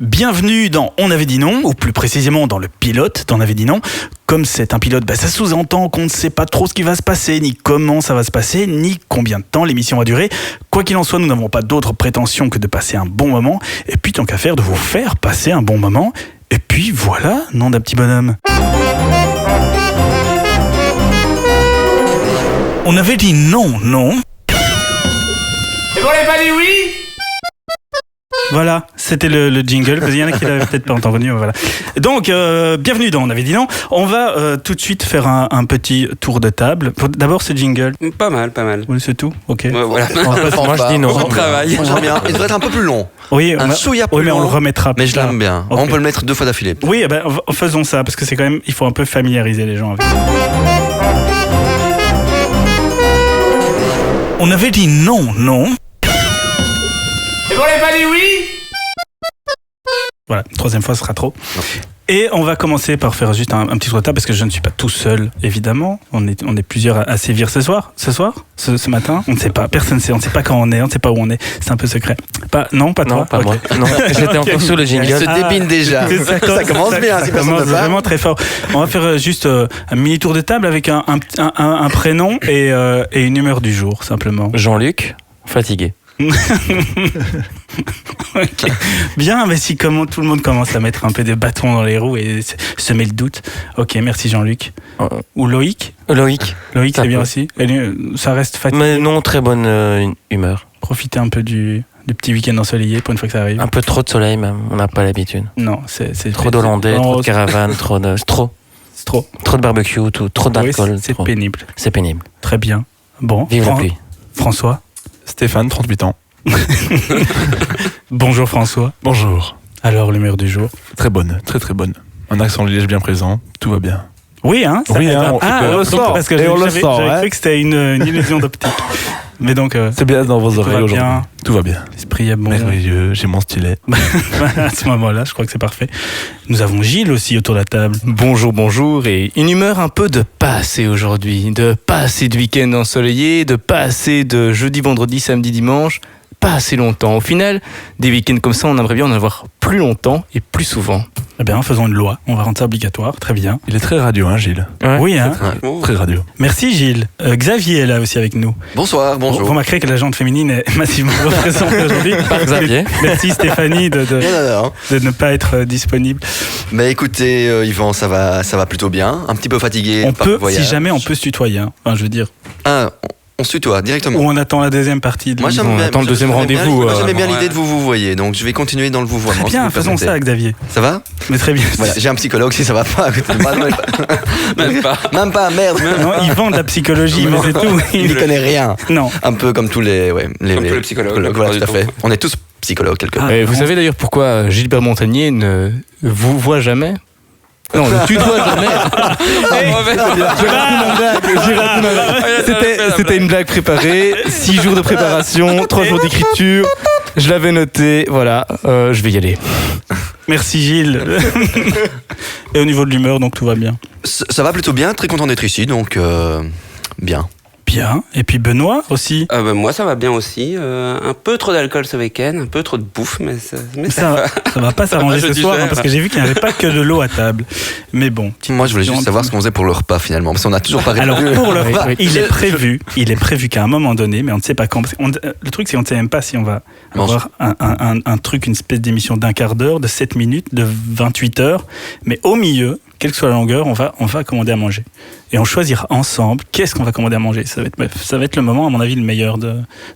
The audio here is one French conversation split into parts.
Bienvenue dans On avait dit non, ou plus précisément dans le pilote d'On avait dit non. Comme c'est un pilote, ça sous-entend qu'on ne sait pas trop ce qui va se passer, ni comment ça va se passer, ni combien de temps l'émission va durer. Quoi qu'il en soit, nous n'avons pas d'autre prétention que de passer un bon moment, et puis tant qu'à faire, de vous faire passer un bon moment. Et puis voilà, nom d'un petit bonhomme. On avait dit non. Et bon, on pas dit oui. Voilà, c'était le jingle, parce qu'il y en a qui l'avaient peut-être pas entendu. Voilà. Donc, bienvenue dans On avait dit non. On va tout de suite faire un petit tour de table. D'abord, ce jingle. Pas mal. Oui, c'est tout. Ok. Voilà. Moi je dis non. On travaille. Moi j'aime bien. Il devrait être un peu plus long. Oui, Un chouïa plus mais on le long, remettra. Mais plus je tard. l'aime bien. Ok. On peut le mettre 2 fois d'affilée. Oui, faisons ça, parce que c'est quand même, il faut un peu familiariser les gens avec. On avait dit non. Et bon, on pas dit oui. Voilà, troisième fois, ce sera trop. Et on va commencer par faire juste un petit tour de table, parce que je ne suis pas tout seul, évidemment. On est plusieurs à sévir ce ce matin. On ne sait pas, personne ne sait, on ne sait pas quand on est, on ne sait pas où on est. C'est un peu secret. Pas Non, toi. pas Ok. moi. Non, j'étais encore sur le Il jingle. se dépine déjà. Ça commence bien. Si personne commence ne parle. vraiment très fort. On va faire juste un mini tour de table avec un prénom et une humeur du jour, simplement. Jean-Luc, fatigué. Ok. Bien, mais si comment tout le monde commence à mettre un peu des bâtons dans les roues et semer le doute. Ok, merci Jean-Luc. Ou Loïc. Loïc. Loïc, Ça c'est bien peut. aussi. Et, ça reste fatigué. Mais non, très bonne humeur. Profitez un peu du petit week-end ensoleillé pour une fois que ça arrive. Un peu trop de soleil même, on n'a pas l'habitude. Non, c'est Trop d'Hollandais, Non, trop de caravanes, trop de barbecue, trop d'alcool. Oui, c'est trop. pénible. C'est pénible. Très bien. Bon, Vive la pluie. François. Stéphane, 38 ans. Bonjour François. Bonjour. Alors, l'humeur du jour. Très bonne, très bonne. Un accent liège bien présent, tout va bien. Oui, hein. Ça Oui, aide, hein, on le sort. Parce que Et on le j'avais sort, hein. cru que c'était une illusion d'optique. Mais donc, C'est bien dans vos tout oreilles va aujourd'hui. bien. Tout va bien. L'esprit est bon. Merveilleux, j'ai mon stylet. À ce moment-là, je crois que c'est parfait. Nous avons Gilles aussi autour de la table. Bonjour, et une humeur un peu de pas assez aujourd'hui, de pas assez de week-end ensoleillé, de pas assez de jeudi, vendredi, samedi, dimanche, pas assez longtemps. Au final, des week-ends comme ça, on aimerait bien en avoir plus longtemps et plus souvent. Eh bien, faisons une loi. On va rendre ça obligatoire. Très bien. Il est très radio, hein, Gilles. Ouais. Oui, hein. Très radio. Merci Gilles. Xavier est là aussi avec nous. Bonsoir, Vous bonjour. remarquerez que la jante féminine est massivement représentée aujourd'hui. Par Xavier. Merci Stéphanie de Non. ne pas être disponible. Mais écoutez, Yvan, ça va plutôt bien. Un petit peu fatigué On par peut, le voyage. si jamais, on peut se tutoyer. Hein. Enfin, je veux dire. Ah, on se tutoie directement. Ou on attend la deuxième partie. De Moi, l'émission. j'aime bien. attend le deuxième j'aimais bien- rendez-vous, moi, J'aimais bien ouais. l'idée de vous voyez, donc je vais continuer dans le vouvoiement. Très si bien, vous faisons permettez. ça Xavier. Ça va? Mais très bien. Voilà, j'ai un psychologue si ça va pas. Même pas. Même pas, merde. Non, il vend de la psychologie, mais c'est tout. Il n'y connaît rien. Non. Un peu comme tous les, Comme tous les psychologues. Voilà, Pas tout à du fait. tout. On est tous psychologues quelque part. Ah, Vous bon. savez d'ailleurs pourquoi Gilbert Montagnier ne vous voit jamais? Non, ne tutoie jamais. C'était une blague préparée, 6 jours de préparation, 3 jours d'écriture. Je l'avais noté, voilà, je vais y aller. Merci Gilles. Et au niveau de l'humeur, donc tout va bien. Ça va plutôt bien, très content d'être ici, donc bien. Bien. Et puis Benoît aussi. Moi, ça va bien aussi. Un peu trop d'alcool ce week-end, un peu trop de bouffe, mais ça Ça va pas s'arranger je ce soir, digère. hein, parce que j'ai vu qu'il n'y avait pas que de l'eau à table. Mais bon. petite Moi, je voulais juste question, savoir ce qu'on faisait pour le repas finalement, parce qu'on n'a toujours pas répondu. Alors pour le Oui, repas, oui. il est prévu qu'à un moment donné, mais on ne sait pas quand. Parce le truc, c'est qu'on ne sait même pas si on va avoir un truc, une espèce d'émission d'1 quart d'heure, de 7 minutes, de 28 heures. Mais au milieu, quelle que soit la longueur, on va commander à manger. Et on choisira ensemble qu'est-ce qu'on va commander à manger. Ça va être le moment, à mon avis, le meilleur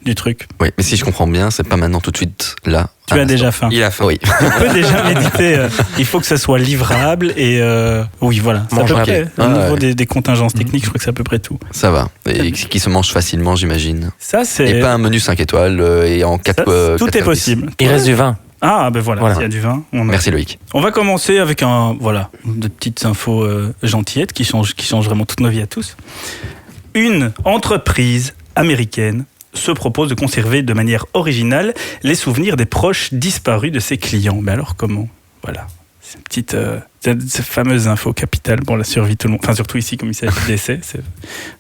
du truc. Oui, mais si je comprends bien, c'est pas maintenant tout de suite là. Tu as déjà faim. Il a faim. Oui. On peut déjà méditer. Il faut que ça soit livrable et oui, voilà. C'est à peu Mangeable. près, au Ah, niveau ouais. des contingences techniques, je crois que c'est à peu près tout. Ça va. Et qui se mange facilement, j'imagine. Ça, c'est. Et pas un menu 5 étoiles et en 4 ça, tout est possible. Il reste du vin. Ah, ben voilà, Voilà. s'il y a du vin. Merci Loïc. On va commencer avec de petites infos gentillettes qui changent vraiment toute nos vies à tous. Une entreprise américaine se propose de conserver de manière originale les souvenirs des proches disparus de ses clients. Mais alors comment? Voilà. C'est une petite cette fameuse info capitale pour la survie de tout le monde. Enfin, surtout ici, comme il s'agit de décès.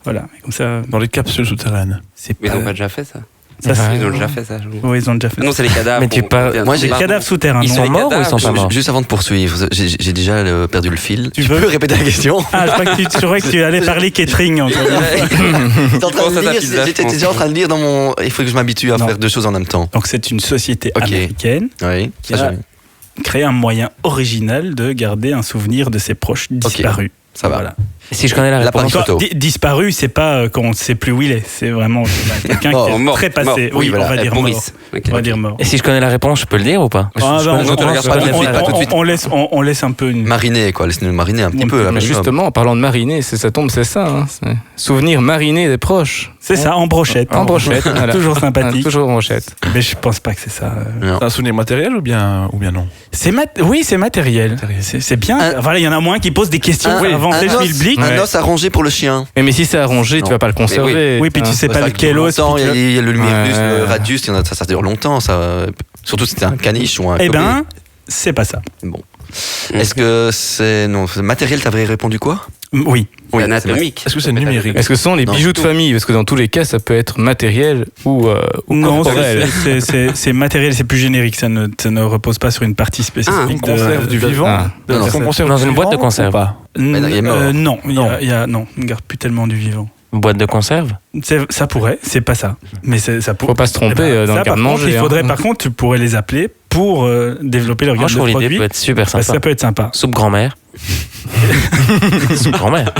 Voilà. Et comme ça, Dans les capsules souterraines. c'est Mais ils pas... n'ont pas déjà fait ça. Ça, Ouais. Ils ont déjà fait ça. je vois. Oui, ils ont déjà fait. Non, c'est les cadavres. Mais tu parles- Moi, Des j'ai- cadavres souterrains. Ils non. sont morts ou ils sont pas cadavres, morts? Juste avant de poursuivre, j'ai déjà perdu le fil. Tu Tu veux peux répéter la question? Ah, je croyais que tu allais parler catering encore. J'étais en train pense de à ta lire, pizza, j'étais je pense. déjà en train de lire dans mon. Il faut que je m'habitue à Non. faire deux choses en même temps. Donc c'est une société Ok. américaine Oui. qui a créé un moyen original de garder un souvenir de ses proches disparus. Ça va. Voilà. Et si je connais la L'appareil réponse, photo. Disparu, c'est pas quand on ne sait plus où il est. C'est vraiment quelqu'un Mort, qui est mort, très passé. mort. Oui, Oui, voilà. on va dire mort. Maurice. Ok. On va dire mort. et si je connais la réponse, je peux le dire ou pas? Ah, Je- bah, je- je te la regarde pas tout de suite, pas tout de suite. on laisse un peu une. Mariner, quoi. Laisse-nous mariner un petit Un peu. peu, un Mais minimum. justement, en parlant de mariner, ça tombe, c'est ça. Hein, c'est souvenir mariné des proches. C'est ça, en brochette. En brochette. voilà. Toujours sympathique. Toujours en brochette. Mais je pense pas que c'est ça. Non. C'est un souvenir matériel ou bien non? Oui, c'est matériel. Matériel. C'est bien. Un- Voilà, il y en a moins qui posent des questions avant le public. un os à ranger pour le chien. Mais si c'est arrangé, Non. tu vas pas le conserver. Oui, puis tu hein. sais Ça pas dure lequel os. longtemps, puis tu- Il y a le lumirus, Ouais. le radius, ça dure longtemps. Surtout si c'était un caniche ou un. Eh Kobe. ben, c'est pas ça. Est-ce que c'est. Non, matériel, t'avais répondu quoi? Oui. Oui, Anatomique. Est-ce que c'est numérique? Est-ce que ce sont les Non. bijoux de famille? Parce que dans tous les cas, ça peut être matériel ou Non, corporel. c'est matériel, c'est plus générique. Ça ne repose pas sur une partie On spécifique. conserve du vivant? Ah. Non, Est-ce qu'on c'est- conserve dans du une boîte de vivant ou conserve. pas? il est mort. Non, Non. non, on ne garde plus tellement du vivant. Boîte de conserve? Ça pourrait, c'est pas ça. Mais ça Faut pourrait. pas se tromper dans Ça, le par contre, garde-manger. il faudrait, hein. par contre, tu pourrais les appeler pour développer leur Moi, gamme je de trouve l'idée produits. peut être super Parce que sympa. ça peut être sympa. Soupe grand-mère. Soupe grand-mère.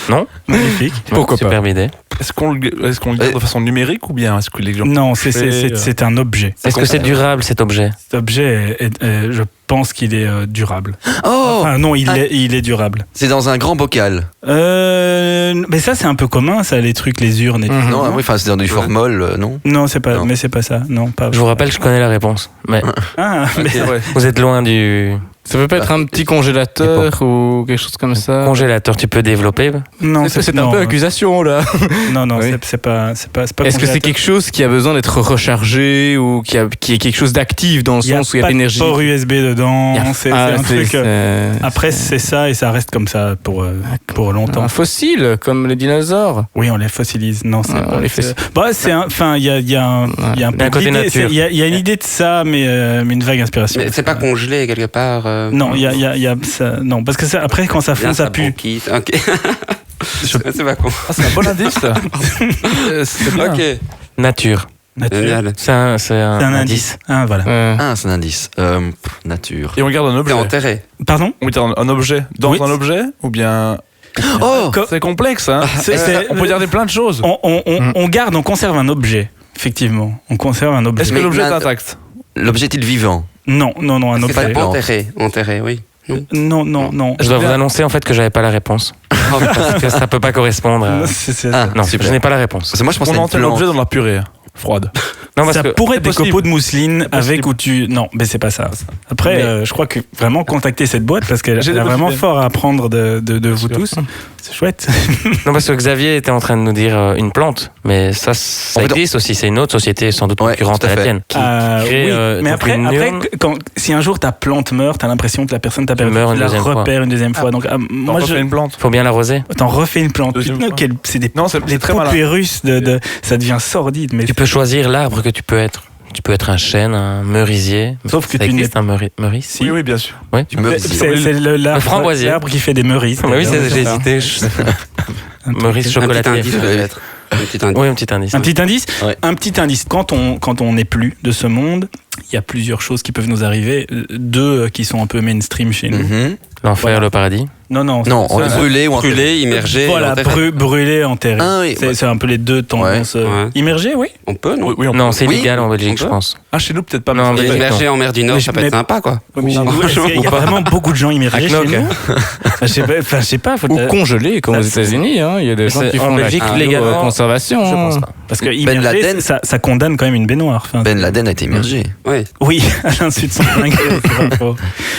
Non? Magnifique. Pourquoi pas. Superbe idée. Est-ce qu'on le garde de façon numérique ou bien est-ce que les gens. Non, c'est un objet. Est-ce que c'est durable cet objet? Cet objet, je pense qu'il est durable. Oh! Enfin, non, il est durable. C'est dans un grand bocal. Mais ça, c'est un peu commun, ça, les trucs, les urnes et tout. Mhm. Non, oui, enfin, c'est dans du formol, non? Non, c'est pas, Non. mais c'est pas ça. Non, pas. Je vous rappelle, je connais la réponse. Mais Ah, mais Ouais. vous êtes loin du Ça peut pas être un petit congélateur ou quelque chose comme ça. congélateur. Tu peux développer? non, Est-ce que c'est un non, peu accusation là? Non, non, Oui. c'est pas Est-ce que c'est congélateur. quelque chose qui a besoin d'être rechargé ou qui est quelque chose d'actif dans le Il y a sens où il y a pas de de l'énergie? port USB dedans. C'est Ah, un truc. c'est- Après, c'est ça et ça reste comme ça pour longtemps. un fossile comme les dinosaures. Oui, on les fossilise. Non, c'est Ouais, pas. on les c'est- Bah, c'est un. Enfin, il y a un Il y a un peu côté d'idée, nature. il y a une idée de ça, mais une vague inspiration. Mais c'est pas congelé quelque part. Non, il y a ça. Non, parce que ça, après, quand ça fond, ça pue. Ok. C'est pas con. Ah, c'est un bon indice, ça. C'est bien. Ok. Nature. Nature. Génial. C'est un C'est un indice. Ah, voilà. Ah, c'est un indice. Nature. Et on garde un T'es objet. enterré. Pardon On garde un objet dans Oui. un objet ou bien. Oh! C'est complexe, hein. On peut garder plein de choses. On conserve un objet. Effectivement, on conserve un objet. Est-ce que Mais l'objet est là- intact? L'objet est-il vivant? Non, un C'est objet. pas enterré. Enterré, oui. Non. Je dois vous annoncer en fait que j'avais pas la réponse. Parce que ça peut pas correspondre à... Ah, Non, super. je n'ai pas la réponse. Parce que moi, je pensais On à une enterre plante. l'objet dans la purée froide. Non, parce Ça que pourrait être des possible. copeaux de mousseline C'est possible. avec où tu. Non, mais c'est pas ça. Après, Mais- je crois que vraiment contacter cette boîte parce qu'elle J'ai a des vraiment possibilités. fort à apprendre de vous sûr. tous. C'est chouette. non, parce que Xavier était en train de nous dire une plante, mais ça En fait, existe aussi. C'est une autre société sans doute Ouais, concurrente tout à à la fait. tienne. Qui Oui, crée, mais donc après, une urne. si un jour ta plante meurt, t'as l'impression que la personne t'a perdu. meurt Tu une la deuxième fois. repères une deuxième fois. Donc, moi, On refait une plante. Faut bien l'arroser. t'en refais une plante. Deuxième Putain, fois. c'est des Non, c'est les très malin. poupées russes ça devient sordide. Mais Tu peux choisir l'arbre que tu peux être. Tu peux être un chêne, un merisier. Sauf que ça tu n'es existe un meurice. Si. Oui, oui, bien sûr. Tu me c'est Le framboisier. l'arbre qui fait des merises. Oui, j'ai ça. hésité. Meurice Un petit chocolatier. indice peut-être. Un petit indice. Oui, un petit indice. Un petit indice. Ouais. Un petit indice. Quand on n'est plus de ce monde, il y a plusieurs choses qui peuvent nous arriver. Deux qui sont un peu mainstream chez nous. Mhm. L'enfer, Voilà. le paradis. Non, Non, on est brûlé ou enterré. Brûlé, immergé. Voilà, enterré. brûlé, enterré. Ah oui, ouais. C'est un peu les deux tendances. Ouais. Immergé, oui. On peut, non? Oui, oui, on Non, peut. c'est Oui, illégal en on Belgique, peut. je pense. Ah, chez nous, peut-être pas. Non, mais mais- peut-être. Immergé en mer du Nord, Mais ça je- peut être mais- sympa, quoi. Il y a vraiment beaucoup de gens immergés chez Knock. nous. Je sais pas. Faut Ou congelé comme aux États-Unis. Hein. Il y a des gens C'est- qui en font Belgique, la légalement, conservation. Je pense pas. parce que Ben immergé, Laden- ça condamne quand même une baignoire. Enfin, Ben Laden a été immergé. Oui. Oui, à l'insu de son dingue, c'est pas faux.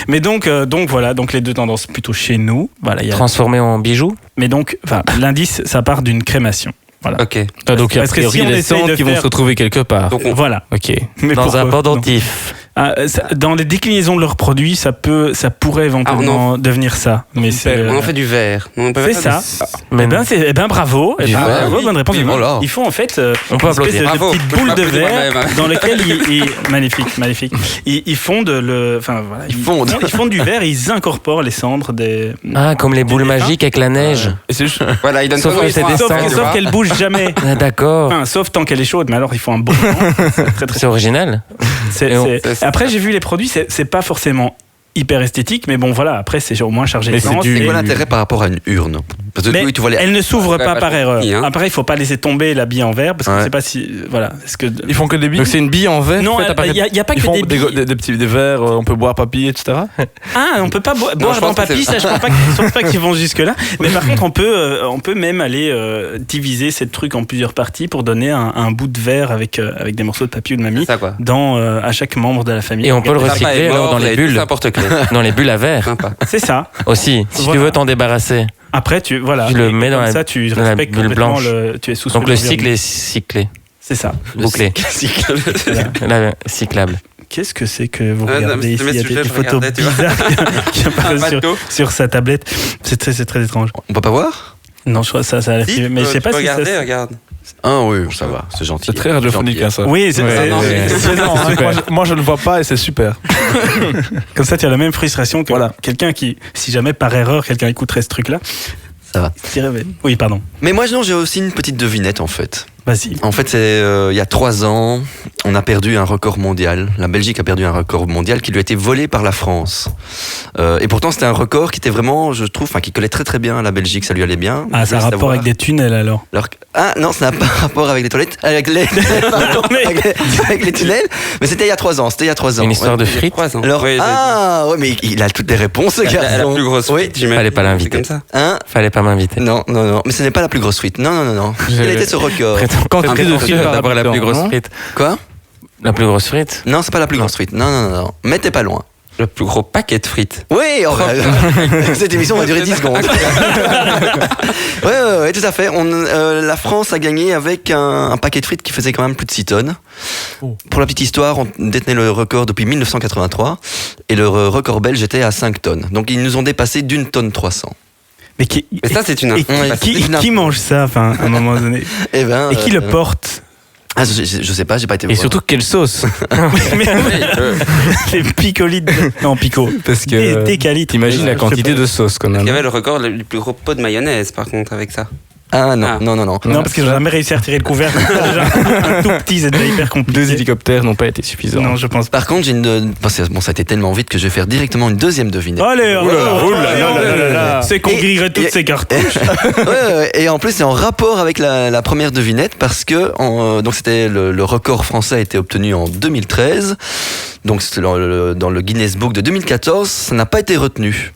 Mais donc voilà, donc les deux tendances plutôt chez nous. Voilà, il y a. Transformé en bijoux. Mais donc, enfin, l'indice, ça part d'une crémation. Voilà. Ok. Ah, donc, a Parce que priori, si on les essaye cendres de qui vont faire- se retrouver quelque part. Donc, Voilà. Ok. Mais Dans un pourquoi pot Non. dentif. Dans les déclinaisons de leurs produits, ça pourrait éventuellement devenir ça. Mais On en fait du verre. C'est ça. Mais bravo. Du verre. Bravo, bonne réponse. Oui, voilà. Ils font en fait on peut une espèce applaudir. de Bravo. petites boules de Je m'applaudis verre moi-même. dans lesquelles magnifique. Ils fondent ils fondent du verre et ils incorporent les cendres des. Ah, comme les boules Des magiques avec la neige. Et c'est juste- Voilà, ils donnent Sauf pas que c'est des de cendres, Sauf qu'elle bouge jamais. Ah, d'accord. Enfin, sauf tant qu'elle est chaude, mais alors il faut un bon temps. C'est très, C'est original. C'est- Et on- c'est- Après, j'ai vu les produits, c'est pas forcément hyper esthétique, mais bon, voilà, après, c'est au moins chargé Mais d'essence. c'est du- C'est et- quoi l'intérêt par rapport à une urne? Parce que Mais oui, tu vois les. elle ne s'ouvre pas Ouais, par pas erreur. compris, hein. Après, il faut pas laisser tomber la bille en verre parce qu'on ne Ouais. sait pas si. Voilà. Est-ce que. Ils font que des billes. Donc c'est une bille en verre Non, faite à partir il n'y a pas Ils que font des billes. des petits des verres, on peut boire papy, etc. Ah, on peut pas boire je dans pense que papy, c'est- ça, je pense pas qu'ils vont jusque-là. Mais par contre, on peut même aller diviser cette truc en plusieurs parties pour donner un bout de verre avec des morceaux de papier ou de mamie ça quoi. à chaque membre de la famille. Et on peut le Papa recycler est alors mort, dans vous les avez bulles. tous un porte-clés. Dans les bulles à verre Sympa. C'est ça. aussi. Si tu Voilà. veux t'en débarrasser. Après, tu le Et mets dans comme la- ça, tu dans la respectes bulle complètement blanche. tu es sous Donc le cycle est cyclé. C'est ça. Bouclé. Là, cyclable. Qu'est-ce que c'est que vous Ah, non, regardez mais ici? c'est Il y a le sujet, des je photos regardais, tu vois. bizarres qui apparaissent bateau. sur sa tablette. C'est très étrange. On peut pas voir? Non, je crois que ça a l'air Si, privé. Mais je sais pas si ça. Regardez, regarde. Ah oui, ça va, c'est gentil. C'est très radiophonique, Gentil. hein, ça. Oui, c'est Ouais, non, ouais. c'est- Non, hein, moi, je ne vois pas et c'est super. Comme ça, tu as la même frustration que Voilà. quelqu'un qui, si jamais par erreur, quelqu'un écouterait ce truc-là. Ça va. il dirait, oui, pardon. Mais moi, non, j'ai aussi une petite devinette en fait. Vas-y. En fait, c'est il y a 3 ans, on a perdu un record mondial. La Belgique a perdu un record mondial qui lui a été volé par la France. Et pourtant, c'était un record qui était vraiment, je trouve, qui collait très très bien à la Belgique. Ça lui allait bien. Ah, ça a Je voulais rapport savoir. avec des tunnels alors. Ah non, ça n'a pas rapport avec les toilettes, avec les, pardon, Mais- avec les tunnels. Mais c'était il y a 3 ans. C'était il y a 3 ans. Une histoire Ouais. de frites. 3 ans. Alors, Oui, ouais, mais il a toutes les réponses, ce la garçon. plus grosse Oui. frite, j'imagine. Fallait pas l'inviter. C'est comme ça. Hein? Fallait pas m'inviter. Non, mais ce n'est pas la plus grosse frite. Non. Quel était ce record? Quantité de frites par D'avoir la habitant, plus grosse non frite. Quoi? La plus grosse frite. Non, c'est pas la plus grosse frite. Non. Mais t'es pas loin. Le plus gros paquet de frites. Oui, cette émission va durer 10 secondes. Ouais, tout à fait. La France a gagné avec un paquet de frites qui faisait quand même plus de 6 tonnes. Oh. Pour la petite histoire, on détenait le record depuis 1983 et le record belge était à 5 tonnes. Donc ils nous ont dépassé d'1 tonne 300. Mais qui, Mais ça, c'est une et info. Ouais, qui mange ça, enfin, à un moment donné? Et ben. Et qui le porte? Je sais pas, j'ai pas été Et voir. surtout quelle sauce. Mais les picolites. Non, pico. Parce que Des calites. t'imagines la quantité de sauce quand Il y même. avait le record du plus gros pot de mayonnaise, par contre, avec ça. Ah non, Ah. non. Non, parce qu'ils n'ont jamais réussi à retirer le couvercle. Déjà, un tout petit, c'est déjà hyper compliqué. 2 hélicoptères n'ont pas été suffisants. Non, je pense pas. Par contre, bon, ça a été tellement vite que je vais faire directement une deuxième devinette. Allez, oulala. c'est qu'on Et- grillerait toutes et- ces cartouches. Ouais, et en plus c'est en rapport avec la première devinette parce que donc c'était le record français a été obtenu en 2013, donc c'était dans le Guinness Book de 2014, ça n'a pas été retenu.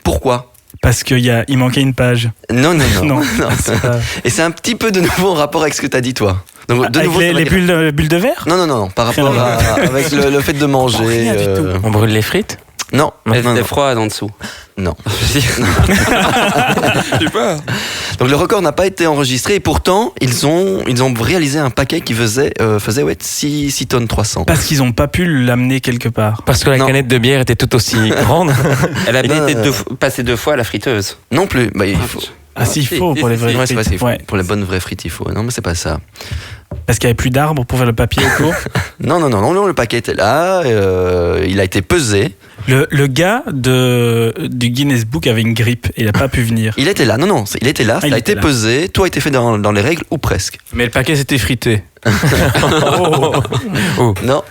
Pourquoi? Parce qu'il manquait une page. Non. Non, c'est pas- Et c'est un petit peu de nouveau en rapport avec ce que t'as dit toi. Donc, de Avec nouveau, ça va les dire- bulles de verre? Non, par rapport avec le fait de manger. Rien du tout. On brûle les frites. Non, Elle non. était froide en dessous. Non. J'ai peur. Donc le record n'a pas été enregistré et pourtant ils ont réalisé un paquet qui faisait 6 tonnes 300. Parce qu'ils n'ont pas pu l'amener quelque part. Parce que la Non. canette de bière était tout aussi grande. Elle a bien Non, été non. passée 2 fois à la friteuse. Non plus. Bah, il faut. Ah, s'il faut pour les vraies Ouais, c'est vrai, frites. c'est Ouais. pour les bonnes vraies frites, il faut. Non, mais c'est pas ça. Parce qu'il n'y avait plus d'arbres pour faire le papier autour. Non, le paquet était là, il a été pesé. Le gars du Guinness Book avait une grippe et il n'a pas pu venir. Il était là, il était là, Ah, il ça a était été là. pesé, tout a été fait dans les règles ou presque. Mais le paquet s'était frité. Non.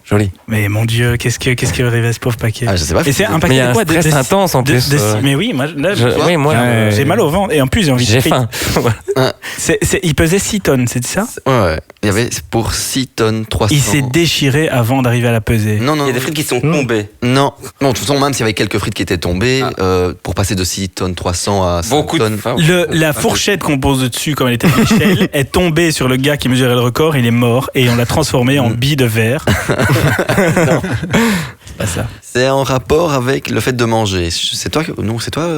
Joli. Mais mon Dieu, qu'est-ce qui arrivait à ce pauvre paquet? Ah, je sais pas. Et c'est un Mais paquet il y a de un quoi? stress intense en plus. Mais oui, moi, là, Oui, moi, j'ai mal au ventre et en plus j'ai envie de j'ai frites. faim. Il pesait 6 tonnes, c'est ça? Ouais. Il y avait pour 6 tonnes 300. Il s'est déchiré avant d'arriver à la peser. Non. Il y a des frites qui sont tombées. Non, de toute façon, même s'il y avait quelques frites qui étaient tombées, pour passer de 6 tonnes 300 à 5 Beaucoup de tonnes. La fourchette qu'on pose dessus, comme elle était à l'échelle, est tombée sur le gars qui mesurait le record, il est mort et on l'a transformé en bille de verre. Pas ça. C'est en rapport avec le fait de manger. C'est toi,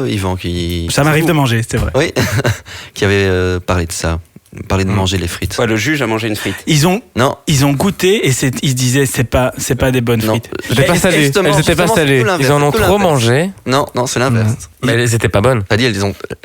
Yvan, qui. Ça m'arrive de manger, c'est vrai. Oui, qui avait parlé de ça. parler de manger les frites. Ouais, le juge a mangé une frite. Ils ont Non. goûté et ils se disaient c'est pas des bonnes Non. frites. Elles étaient pas salées. Justement, Elles étaient pas justement, c'est salées. tout l'inverse, Ils en ont c'est tout trop l'inverse. mangé, Non, c'est l'inverse. mais elles étaient pas bonnes. C'est-à-dire,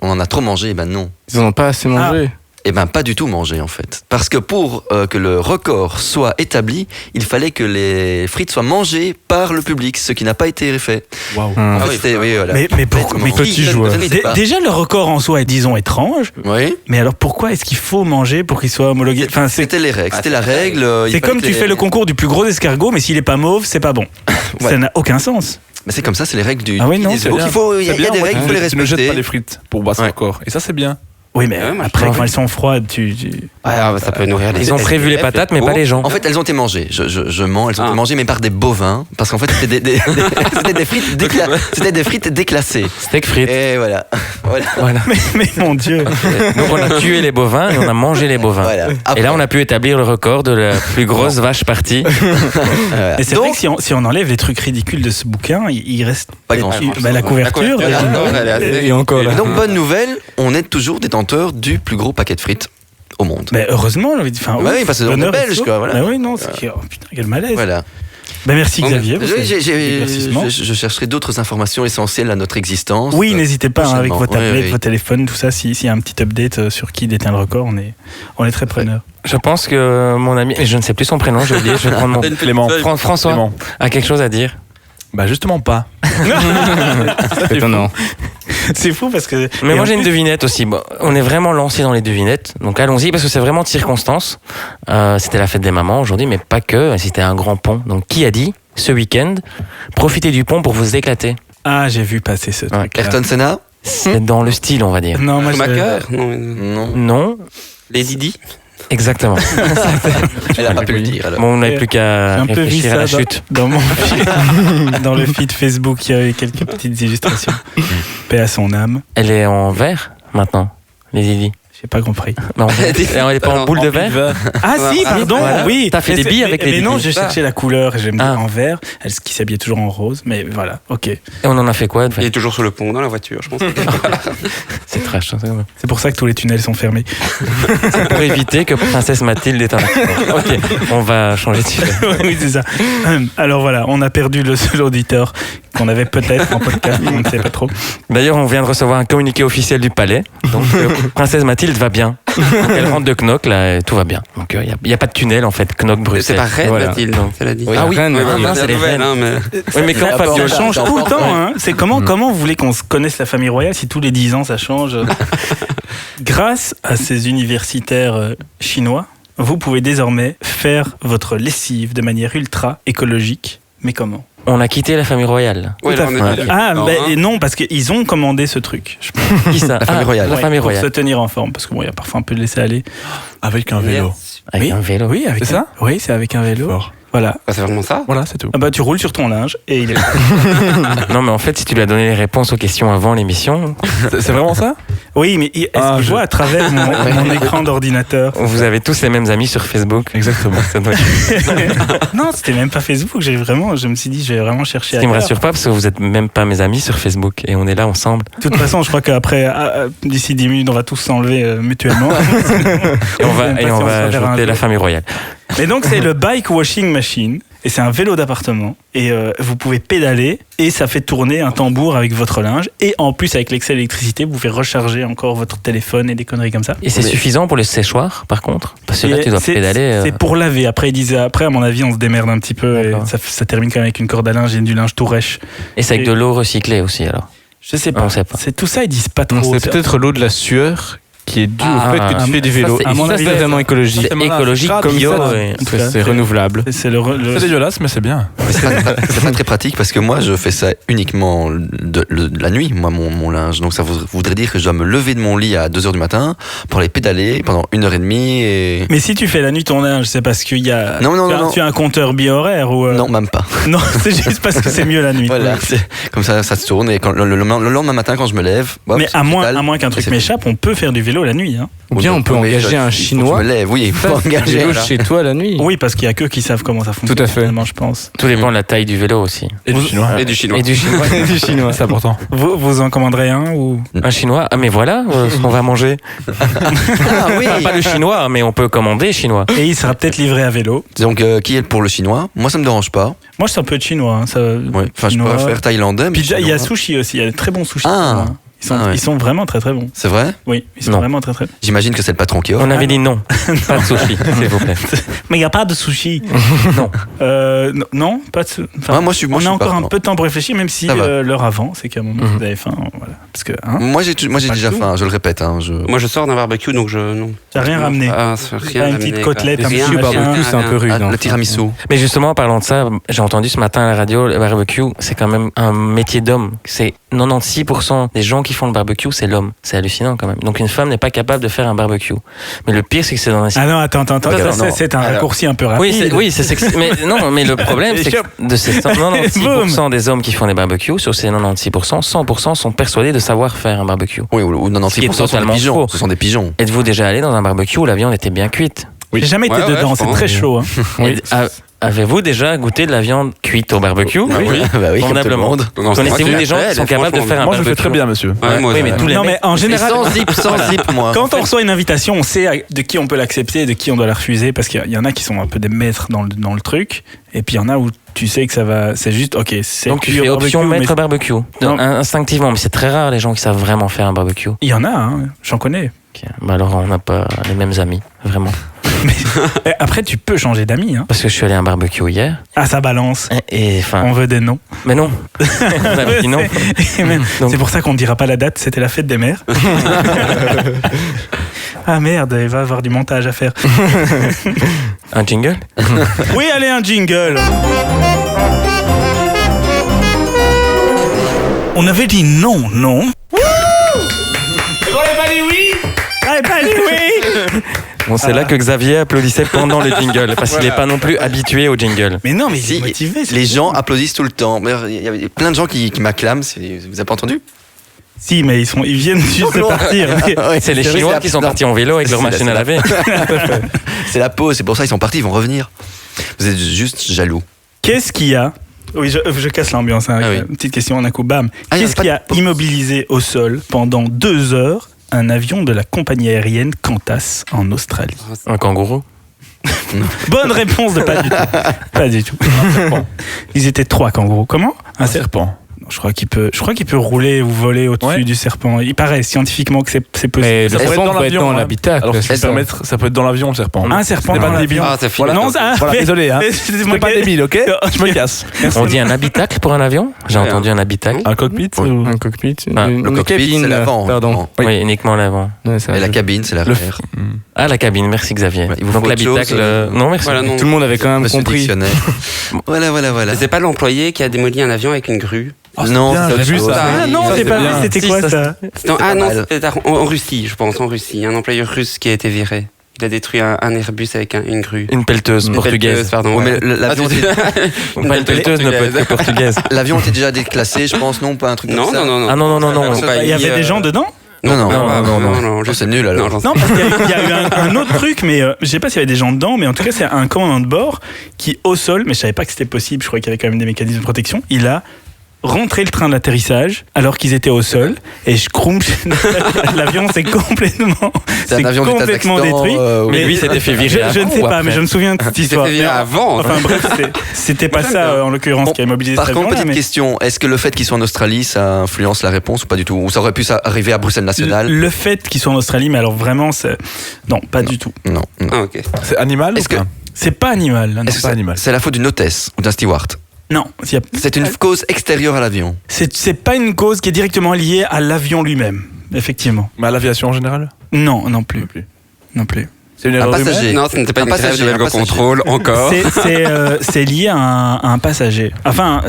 on en a trop mangé, et ben non. Ils en ont pas assez mangé. Eh ben pas du tout mangé en fait. Parce que pour que le record soit établi, il fallait que les frites soient mangées par le public, ce qui n'a pas été fait. Waouh. En Ah fait, oui, c'était, oui, voilà. Mais pourquoi mais Petit joueur. Je ne sais pas. déjà le record en soi est disons étrange. Oui. Mais alors pourquoi est-ce qu'il faut manger pour qu'il soit homologué? Enfin, C'était les règles. C'était la c'est règle. c'est comme tu fais le concours du plus gros escargot, mais s'il est pas mauve, c'est pas bon. Ouais. Ça n'a aucun sens. Mais c'est comme ça, c'est les règles du. Ah oui, non, du c'est Guinness Book. Il y a des règles, il faut les Tu ne jettes respecter. pas les frites pour battre Ouais. son corps. Et ça, c'est bien. Oui, mais Ouais, moi, je après pense quand elles sont froides, Ça peut nourrir les Ils ont prévu les patates, mais pas les gens. En fait, elles ont été mangées. Je mens. Elles ont Ah. été mangées, mais par des bovins, parce qu'en fait, c'était c'était des frites déclassées. Steak frites. Et voilà. Voilà. mais mon Dieu. Donc on a tué les bovins et on a mangé les bovins. Voilà. Et là, on a pu établir le record de la plus grosse vache partie. Voilà. Et c'est Donc, vrai que si on enlève les trucs ridicules de ce bouquin, il reste Pas grand-chose. la couverture. Et encore là. Et donc, bonne nouvelle, on est toujours détenteur du plus gros paquet de frites au monde. Mais heureusement, enfin, Ouais, oui, parce que on est l'honneur belge, sauf. quoi, voilà. Mais oui, non, oh, putain, quel malaise. Voilà. Ben merci Bon, Xavier. pour Je, cet j'ai- éclaircissement. je chercherai d'autres informations essentielles à notre existence. Oui, n'hésitez pas hein, avec vos prochainement. tablettes, Oui, oui. vos téléphones, tout ça. S'il y a un petit update sur qui détient le record, on est très preneur. Je pense que mon ami, et je ne sais plus son prénom, j'ai oublié, je vais prendre mon... Clément. François Clément. a quelque chose à dire. Bah, justement pas. C'est étonnant. C'est fou parce que. Mais et moi en j'ai une plus- devinette aussi. Bon, on est vraiment lancé dans les devinettes, donc allons-y parce que c'est vraiment de circonstance. C'était la fête des mamans aujourd'hui, mais pas que. C'était un grand pont. Donc qui a dit ce week-end profitez du pont pour vous éclater? Ah, j'ai vu passer ce Ouais. truc. Ayrton Senna C'est dans le style, on va dire. Non, moi je. Schumacher Non, Non. Non, les Didi. exactement. Elle a pas pu le dire. Alors. Bon, on n'avait plus J'ai qu'à un peu vu réfléchir à ça la chute. dans mon feed, dans le feed Facebook, il y avait quelques petites illustrations. Paix à son âme. Elle est en verre maintenant, les Didi. J'ai pas compris. Non, elle est pas en boule de verre. Ah si, pardon, Voilà. oui. T'as fait Mais des billes c'est- avec mais les non, billes. j'ai cherché la couleur et j'aime bien Ah. en vert. Elle qui s'habillait toujours en rose, mais voilà, ok. Et on en a fait quoi de Il fait est toujours sur le pont, dans la voiture, je pense. C'est trash. Hein, c'est vrai. C'est pour ça que tous les tunnels sont fermés. C'est pour éviter que Princesse Mathilde ait un accident. Ok, on va changer de sujet. Oui, c'est ça. Alors voilà, on a perdu le seul auditeur qu'on avait peut-être en podcast, on ne sait pas trop. D'ailleurs, on vient de recevoir un communiqué officiel du palais. Donc, Princesse Mathilde va bien. Donc, elle rentre de Knock, là, et tout va bien. Donc, il n'y a pas de tunnel, en fait, Knock-Bruxelles. C'est pas Reine, Voilà. Mathilde, Donc, elle a dit. oui. Ah oui, Reine, oui, oui, mince, c'est elle est nouvelle, reine. hein, mais... Oui, mais quand Rapport, Ça Fabio change tout le temps. Hein. C'est comment vous voulez qu'on se connaisse la famille royale si tous les 10 ans ça change Grâce à ces universitaires chinois, vous pouvez désormais faire votre lessive de manière ultra écologique. Mais comment on a quitté la famille royale. Ouais, là, on est Ouais. déjà- Ah, Non, ben, hein. non, parce qu'ils ont commandé ce truc. Qui ça La famille royale. La Ouais, famille pour se royale. tenir en forme, parce que bon, il y a parfois un peu de laisser aller. Avec un vélo. Avec un vélo. Oui, avec C'est ça Oui, c'est avec un vélo. Fort. Voilà. Bah, c'est vraiment ça. Voilà, c'est tout. Ah bah tu roules sur ton linge et il est. Non, mais en fait, si tu lui as donné les réponses aux questions avant l'émission, C'est vraiment ça Oui, mais est-ce Ah, qu'il je- voit à travers mon écran d'ordinateur vous avez tous les mêmes amis sur Facebook. Exactement. Ça doit être- Non, c'était même pas Facebook. Je me suis dit, je vais vraiment chercher. Ce qui me ailleurs. rassure pas parce que vous êtes même pas mes amis sur Facebook et on est là ensemble. De toute façon, je crois qu'après, d'ici 10 minutes, on va tous s'enlever mutuellement. Et on va Même pas si on se fait faire un ajouter la jour. famille royale. Mais donc, c'est le bike washing machine. Et c'est un vélo d'appartement. Et vous pouvez pédaler. Et ça fait tourner un tambour avec votre linge. Et en plus, avec l'excès d'électricité, vous pouvez recharger encore votre téléphone et des conneries comme ça. Et c'est Mais- suffisant pour les séchoirs, par contre. Parce que là, Et tu dois c'est- pédaler. C'est pour laver. Après, ils disaient, après, à mon avis, on se démerde un petit peu. Et D'accord. ça termine quand même avec une corde à linge et du linge tout rêche. Et c'est avec de l'eau recyclée aussi, alors. Je sais On pas. sait pas. C'est tout ça, ils disent pas Non, trop. c'est peut-être l'eau de la sueur qui est due au fait que tu fais du ça, vélo. c'est- à mon ça, avis, c'est vraiment écologique. C'est écologique, Comme bio. ça, et- En tout cas, C'est renouvelable. C'est le- C'est dégueulasse, mais c'est bien. C'est pas très pratique parce que moi je fais ça uniquement de la nuit, moi mon linge. Donc ça voudrait dire que je dois me lever de mon lit à 2h du matin pour aller pédaler pendant 1h30 et. Mais si tu fais la nuit ton linge, c'est parce qu'il y a. Non, non, tu as, non, non. tu as un compteur bio-horaire ou. Non, même pas. Non, c'est juste parce que c'est mieux la nuit. Voilà, comme ça se tourne et quand, le lendemain matin quand je me lève. hop, Mais je à moins pédale. qu'un truc c'est m'échappe, on peut faire du vélo vélo la nuit. Hein. Ou bien on peut engager un Chinois. Je me lève, oui, il faut Faire du engager. vélo voilà. chez toi la nuit. Oui, parce qu'il y a que qui savent comment ça fonctionne. Tout à fait. Finalement, je pense. Tout dépend de la taille du vélo aussi. Et du chinois. Et du chinois. Et du chinois. du Chinois. C'est important. Vous en commanderez un ou Un chinois. Ah mais voilà ce qu'on va manger. Ah oui. Enfin, pas le chinois, mais on peut commander chinois. Et il sera peut-être livré à vélo. Donc, qui est pour le chinois? Moi, ça me dérange pas. Moi, je suis un peu de chinois. Hein, ça, Ouais. Enfin, je chinois. préfère thaïlandais. Mais Puis il y a chinois. sushi aussi. Il y a de très bons sushis. Ah. hein. Ah ouais. Ils sont vraiment très très bons. C'est vrai? Oui, ils sont Non. vraiment très très bons. J'imagine que c'est le patron qui offre. On avait dit non. Pas de sushi, s'il vous plaît. Mais il n'y a pas de sushi. Non. Non, pas de sushi. Ah, moi, je suis on a pas- encore un non. peu de temps pour réfléchir, même si Ça va. l'heure avant, c'est qu'à un moment, Mhm. vous avez faim. Voilà. Parce que, hein, Moi, j'ai Pas déjà tout. faim, je le répète. Hein, Moi, je sors d'un barbecue, donc non. t'as rien ramené. Ah, c'est Pas rien une ramené, petite quoi. côtelette, un Rien, petit rien, barbecue, c'est un rien. peu rude. Ah, hein. le tiramisu. Mais justement, en parlant de ça, j'ai entendu ce matin à la radio, le barbecue, c'est quand même un métier d'homme. C'est 96% des gens qui font le barbecue, c'est l'homme. C'est hallucinant quand même. Donc une femme n'est pas capable de faire un barbecue. Mais le pire, c'est que c'est dans les... Ah non, attends. non, non. C'est un Alors. raccourci un peu rapide. Oui, c'est sexy. Mais non, mais le problème, c'est que de ces 96% des hommes qui font des barbecues, sur ces 96%, 100% sont persuadés de savoir faire un barbecue. Oui, ou 96% sont des totalement pigeons. faux. Ce sont des pigeons. Êtes-vous déjà allé dans un barbecue où la viande était bien cuite? J'ai jamais été Ouais, ouais, dedans, je c'est pense. très chaud. Hein. Et avez-vous déjà goûté de la viande cuite au barbecue? Bah oui, comme tout le Convenablement. monde. Non, c'est Connaissez-vous vrai, des gens qui sont capables de faire un Moi, je barbecue? le fais très bien, monsieur. Ouais, moi, Oui, mais tous les Non, mecs- mais en Mais général, sans zip, moi. quand on reçoit une invitation, on sait de qui on peut l'accepter et de qui on doit la refuser, parce qu'il y en a qui sont un peu des maîtres dans le truc, et puis il y en a où tu sais que ça va, c'est juste, ok, c'est Donc tu cuit au fais option barbecue, maître mais barbecue. Non. Instinctivement, mais c'est très rare les gens qui savent vraiment faire un barbecue. il y en a, hein, j'en connais. Ok. Bah alors on n'a pas les mêmes amis, vraiment. Et après, tu peux changer d'amis. Hein. Parce que je suis allé à un barbecue hier, Ah, ça balance. et enfin... On veut des noms. Mais non. On avait dit non. Mais Donc- c'est pour ça qu'on ne dira pas la date, c'était la fête des mères. Ah merde, il va y avoir du montage à faire. Un jingle? Oui, allez, un jingle. On avait dit non. On n'avait pas dit oui. On n'avait pas dit oui. Bon, c'est là que Xavier applaudissait pendant le jingle, parce qu'il n'est pas non plus habitué au jingle. Mais non, mais Si, il est motivé. c'est les cool. gens applaudissent tout le temps. Mais il y avait plein de gens qui m'acclament. Vous avez pas entendu? Si, mais ils viennent juste de partir. Mais- Ouais, C'est les vrai, Chinois la- qui sont non, partis en vélo avec leur C'est- machine c'est à la- laver. C'est la pause, c'est pour ça ils sont partis, ils vont revenir. Vous êtes juste jaloux. Qu'est-ce qu'il y a? Oui, je casse l'ambiance. Hein, Ah oui. Une petite question en un coup, bam. Ah, Qu'est-ce pas qui de a pause. immobilisé au sol pendant 2 heures un avion de la compagnie aérienne Qantas en Australie? Un kangourou. Bonne réponse de pas du tout. Pas du tout. Ils étaient 3 kangourous. Comment? Un serpent. Non, je crois qu'il peut rouler ou voler au-dessus Ouais. du serpent. Il paraît scientifiquement que c'est possible. Mais Ça le pourrait être serpent dans peut être l'avion, dans hein. l'habitacle. Alors, si Est-ce- ça peut être dans l'avion, le serpent. Un serpent Ce n'est dans pas l'avion. débile. Ah, c'est fini. Voilà. Non, ça, Voilà, désolé, hein. C'est C'est pas débile, ok? Je me casse. On dit un habitacle pour un avion? J'ai Ouais, entendu un habitacle. Un cockpit Oui. ou- Un cockpit. Ah, une Le cockpit, cabine, c'est l'avant. Pardon. Oui. Oui, uniquement l'avant. Ouais, ça Et la va. cabine, c'est l'arrière. Ah, la cabine, merci Xavier. Ouais, il vous Donc faut autre l'habitacle... chose, Non, merci. Voilà, non. Tout le monde avait quand même Monsieur compris. Dictionnaire. Voilà. C'est pas l'employé qui a démoli un avion avec une grue. Non, bien, c'est j'ai autre vu chose. ça. Ah non, Ça, j'ai c'est pas vu. bien. C'était Si, quoi ça, ça? Ah non, mal. c'était en Russie, je pense, en Russie. Un employé russe qui a été viré. Il a détruit un Airbus avec une grue. Une pelleteuse Une portugaise. pelleteuse, pardon. Ouais, ouais. mais l'avion Ah, était- Une pelleteuse ne peut être que portugaise. L'avion était déjà déclassé, je pense, non? Pas un truc comme Non, ça. non. Ah non, La compagnie, Il y avait des gens dedans? Non, non, Oh, c'est nul alors. j'en sais- Non, parce qu'il y a eu un autre truc, mais je sais pas s'il y avait des gens dedans, mais en tout cas, c'est un commandant de bord qui, au sol, mais je savais pas que c'était possible, je croyais qu'il y avait quand même des mécanismes de protection, il a rentré le train d'atterrissage alors qu'ils étaient au sol, et je crumpe, l'avion s'est complètement, C'est un avion du complètement Kazakhstan, détruit. Mais lui, s'était fait virer Je ne avant sais ou pas, après mais je me souviens de cette Il s'est histoire. fait virer Mais avant. Enfin bref, c'était pas ça en l'occurrence Bon, qui a immobilisé Par cet contre, avion-là, petite mais question, est-ce que le fait qu'ils soient en Australie, ça influence la réponse ou pas du tout? Ou ça aurait pu arriver à Bruxelles National? le fait qu'ils soient en Australie, mais alors vraiment, non, pas du tout. Non. Ah, ok. C'est animal Est-ce ou pas? C'est pas animal. Là, non. Est-ce que pas c'est- animal. c'est la faute d'une hôtesse ou d'un steward? Non, il y a- C'est une cause extérieure à l'avion. c'est pas une cause qui est directement liée à l'avion lui-même, effectivement. Mais à l'aviation en général? Non, non plus. Non plus. Non plus. C'est une Un erreur passager. humaine. Non, ce n'était pas Un une grève passager, de un passager. contrôle encore. C'est lié à un passager. Enfin,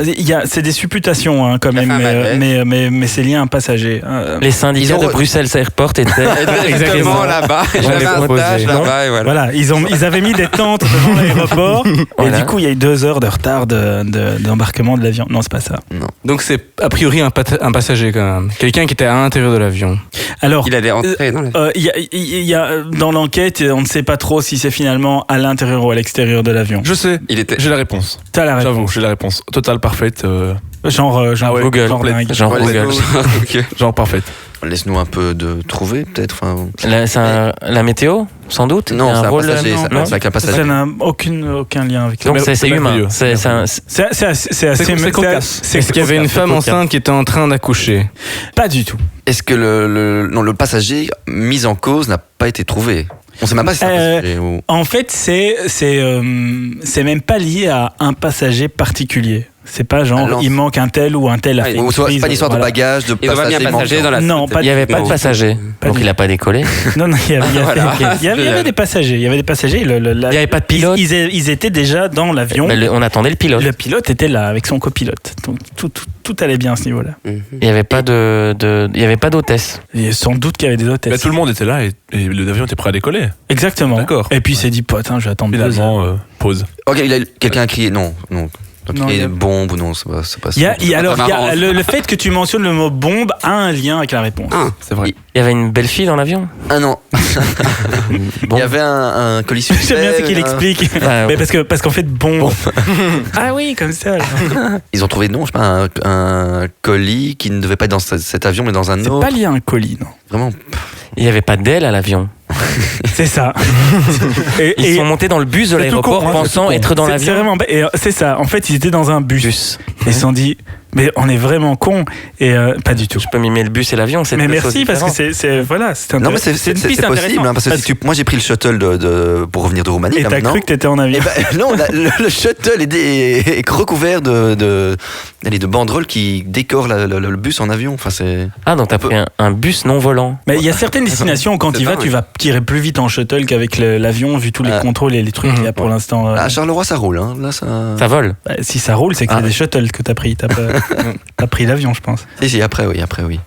c'est des supputations hein, quand Il a même, fait un mais c'est lié à un passager. Les syndicats Ils ont de Bruxelles Airport étaient Exactement là-bas. J'avais un proposé. stage Non. là-bas et voilà. Voilà, ils avaient mis des tentes devant l'aéroport Voilà. et du coup il y a eu 2 heures de retard d'embarquement de l'avion. Non, c'est pas ça. Donc c'est a priori un passager quand même. Quelqu'un qui était à l'intérieur de l'avion. Alors, Il allait entrer dans la... il y a dans l'enquête, on ne sait pas trop si c'est finalement à l'intérieur ou à l'extérieur de l'avion. Je sais. Il était... J'ai la réponse. T'as la J'avoue, réponse. j'ai la réponse. Totale, parfaite. Genre Ah ouais, Google. genre dingue. Genre Ouais, Google. Ok. Genre parfaite. Laisse-nous un peu de trouver, peut-être. Enfin, La météo, sans doute. Il y non, a c'est un rôle, passager. non, c'est non. avec un passager. Ça n'a aucun lien avec Donc ça. c'est c'est humain. merveilleux. C'est un- C'est cocasse. Est-ce qu'il y avait une femme enceinte qui était en train d'accoucher? Pas du tout. Est-ce que le passager mis en cause n'a pas été trouvé? On sait même pas si c'est un passager ou... En fait, c'est même pas lié à un passager particulier. C'est pas genre Alors, il manque un tel ou un tel. A Ah, fait Ou une soit, prise, c'est pas l'histoire de voilà. bagages, de Ils ont pas mis un passager dans la... Non, pas Il n'y avait pas de Non. passager. Pas Donc du il n'a pas décollé. Non, il y avait Voilà. il y avait des passagers. Il y avait des passagers. Il n'y avait pas de pilote. Ils étaient déjà dans l'avion. Mais on attendait le pilote. Le pilote était là avec son copilote. Donc tout allait bien à ce niveau-là. Mhm. Il n'y avait pas il y avait pas d'hôtesse. Et sans doute qu'il y avait des hôtesses. Bah, tout le monde était là et l'avion était prêt à décoller. Exactement. D'accord. Et puis il s'est dit, putain, je vais attendre 2 heures. Finalement, pause. Ok, quelqu'un a crié non. Donc Non, il y il y a a- une bombe ou non, c'est pas Alors, il y a marrant. le fait que tu mentionnes le mot bombe a un lien avec la réponse. Ah, C'est vrai. Il y avait une belle fille dans l'avion. Ah non, Bon. il y avait un colis J'aime bien ce qu'il un- explique. Ah, Mais parce qu'en fait, bombe. Ah oui, comme ça. alors. Ils ont trouvé, non, je sais pas, un colis qui ne devait pas être dans cet avion, mais dans un C'est autre. pas lié à un colis, non. Vraiment. Il n'y avait pas d'aile à l'avion. C'est ça. Ils sont montés dans le bus de c'est tout l'aéroport con, hein, c'est pensant tout con. être dans C'est l'avion. vraiment bête. Et c'est ça. En fait, ils étaient dans un bus. Et ils se sont dit, mais on est vraiment cons. Et pas du tout. Je peux mimer le bus et l'avion. C'est Mais deux choses merci parce que différentes. voilà, c'est Non, mais c'est une piste possible, intéressante. hein, parce que si moi j'ai pris le shuttle pour revenir de Roumanie, Et là t'as maintenant. cru que t'étais en avion. Eh ben, non, le shuttle est recouvert de banderoles qui décorent le bus en avion. Enfin, c'est. Ah, donc t'as pris un bus non volant. Mais il y a certaines destinations où quand C'est tu y vas, dingue. tu vas tirer plus vite en shuttle qu'avec l'avion, vu tous les Ah. contrôles et les trucs qu'il y a pour l'instant. À Charleroi, ça roule. Hein. Là, ça. Ça vole. Bah, si ça roule, c'est que Ah. c'est des shuttles que t'as pris. T'as pris l'avion, je pense. Si, après, oui.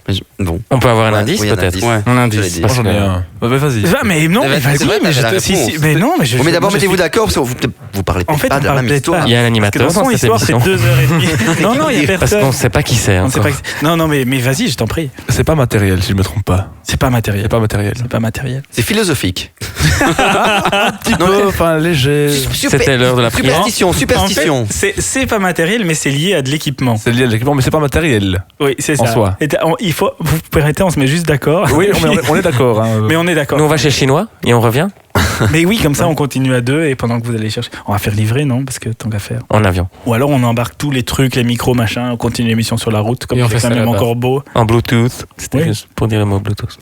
Mais bon. On peut avoir un Ouais, indice oui, un peut-être. indice. ouais. Un Je l'ai indice. dit. Parce Moi, j'en ai que- un. Ouais, vas-y. Mais non, mais C'est vas-y, vrai, mais t'avais la réponse. mais non, mais je. Mais d'abord, je mettez-vous suis- d'accord, parce que vous parlez En fait, pas on de la parle même peut-être histoire. pas. Il y a un Parce que animateur dans dans son cette histoire, c'est émission. 2h30. Non, non, il y a Parce personne. qu'on ne sait pas qui c'est On sait encore. pas que- Non, non, mais vas-y, je t'en prie. C'est pas matériel, si je me trompe pas. C'est pas matériel. C'est pas matériel. C'est pas matériel. C'est philosophique. Non, enfin, léger. C'était l'heure de la prière. Superstition. En fait, c'est pas matériel, mais c'est lié à de l'équipement. C'est lié à l'équipement, mais c'est pas matériel. Oui, c'est En ça. soi. Et il faut, vous pouvez arrêter, on se met juste d'accord. Oui, on est d'accord. Hein. Mais on est d'accord. Nous, on va chez le Chinois et on revient Mais oui, comme ça, on continue à 2 et pendant que vous allez chercher. On va faire livrer, non? Parce que tant qu'à faire. en avion. Ou alors on embarque tous les trucs, les micros, machin, on continue l'émission sur la route, comme Et on c'est fait quand ça même là-bas. encore beau. En Bluetooth. C'était Oui. juste pour dire le mot Bluetooth.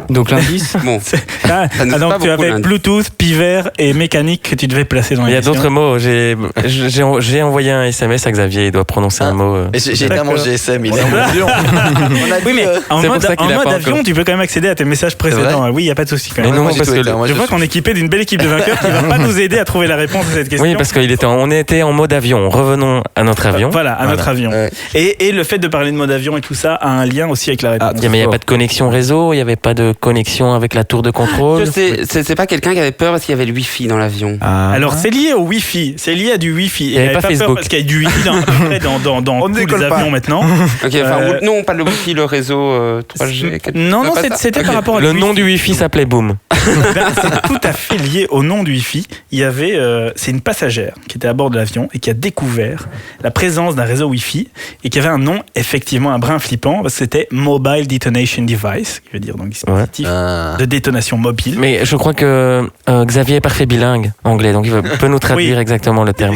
Donc l'indice. Bon, Ah, Ça nous fait donc pas tu beaucoup, avais l'indice. Bluetooth, pivert et mécanique que tu devais placer dans Il y a l'émission. d'autres mots. J'ai envoyé un SMS à Xavier. Il doit prononcer un mot. Et j'ai été à mon D'accord. GSM. On a Oui, mais en C'est pour mode, ça qu'il en a mode pas avion, encore. tu peux quand même accéder à tes messages précédents. Oui, il n'y a pas de souci quand Mais même. non, Moi, j'ai parce tout que été, moi, Je vois qu'on est équipé d'une belle équipe de vainqueurs qui va pas nous aider à trouver la réponse à cette question. Oui, parce on était en mode avion. Revenons à notre avion. Voilà, à notre avion. Ouais. Et le fait de parler de mode avion et tout ça a un lien aussi avec la réponse. Mais il n'y a pas de connexion réseau. Il n'y avait pas de connexion avec la tour de contrôle. je sais, c'est pas quelqu'un qui avait peur parce qu'il y avait le Wi-Fi dans l'avion. Ah. Alors c'est lié au Wi-Fi, c'est lié à du Wi-Fi. Il y avait pas peur Facebook. parce qu'il y a du Wi-Fi dans, à peu près dans On tous décolle les pas. avions maintenant. Ok, enfin, non, pas le Wi-Fi, le réseau 3G. Non, non, pas ça c'était Ok. par rapport à Le nom du Wi-Fi s'appelait Boom. C'est tout à fait lié au nom du Wi-Fi. Il y avait, c'est une passagère qui était à bord de l'avion et qui a découvert la présence d'un réseau Wi-Fi et qui avait un nom effectivement un brin flippant. Parce que c'était Mobile Detonation Device, qui veut dire donc dispositif de détonation mobile. Mais je crois que Xavier est parfait bilingue anglais, donc il peut nous traduire Oui. exactement le terme.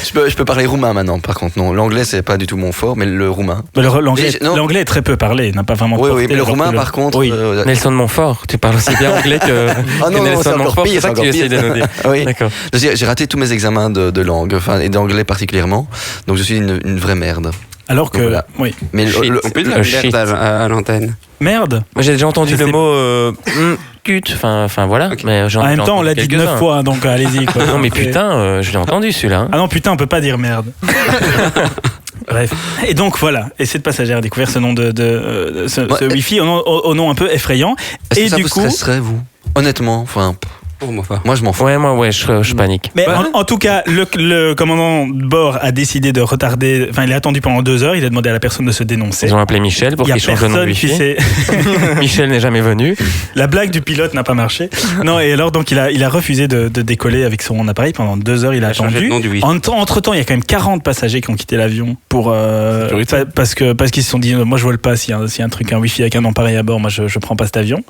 Je peux parler roumain maintenant, par contre. Non, l'anglais, c'est pas du tout mon fort, mais le roumain. Non. L'anglais est très peu parlé, n'a pas vraiment Oui, porté, oui, mais le alors roumain, que par contre. Oui. Nelson Montfort, tu parles aussi bien anglais que, Ah non, que non, c'est Nelson encore Montfort, pire, c'est ça c'est que tu encore essayes de pire. nous dire. Oui. D'accord. J'ai raté tous mes examens de langue, enfin, et d'anglais particulièrement. Donc je suis une vraie merde. Alors que, Voilà. oui. Mais Shit. On peut dire le shit. merde à l'antenne. Merde. Moi, j'ai déjà entendu Je le sais mot pute, enfin voilà. Ok. Mais En même temps, on l'a dit 9 fois, donc allez-y. Quoi. Non, mais C'est- putain, je l'ai entendu celui-là. hein. Ah non, putain, on peut pas dire merde. Bref. Et donc voilà. Et cette passagère a découvert ce nom de ce Wi-Fi au nom un peu effrayant. est-ce Et que ça du vous coup. stresserait, vous? Honnêtement, enfin, Oh, moi pas. moi je m'en fous. Ouais, je panique. Mais en tout cas, le commandant de bord a décidé de retarder. Enfin, il a attendu pendant 2 heures. Il a demandé à la personne de se dénoncer. Ils ont appelé Michel pour Il y a qu'il change le nom de personne qui Wi-Fi. sait. Michel n'est jamais venu. La blague du pilote n'a pas marché. Non, et alors donc il a refusé de décoller avec son appareil pendant 2 heures. Il a changé attendu. le nom du Wi-Fi. Entre temps, il y a quand même 40 passagers qui ont quitté l'avion pour Sécurité. parce qu'ils se sont dit moi je vole pas s'il y a un truc un Wi-Fi avec un nom pareil à bord, moi je prends pas cet avion.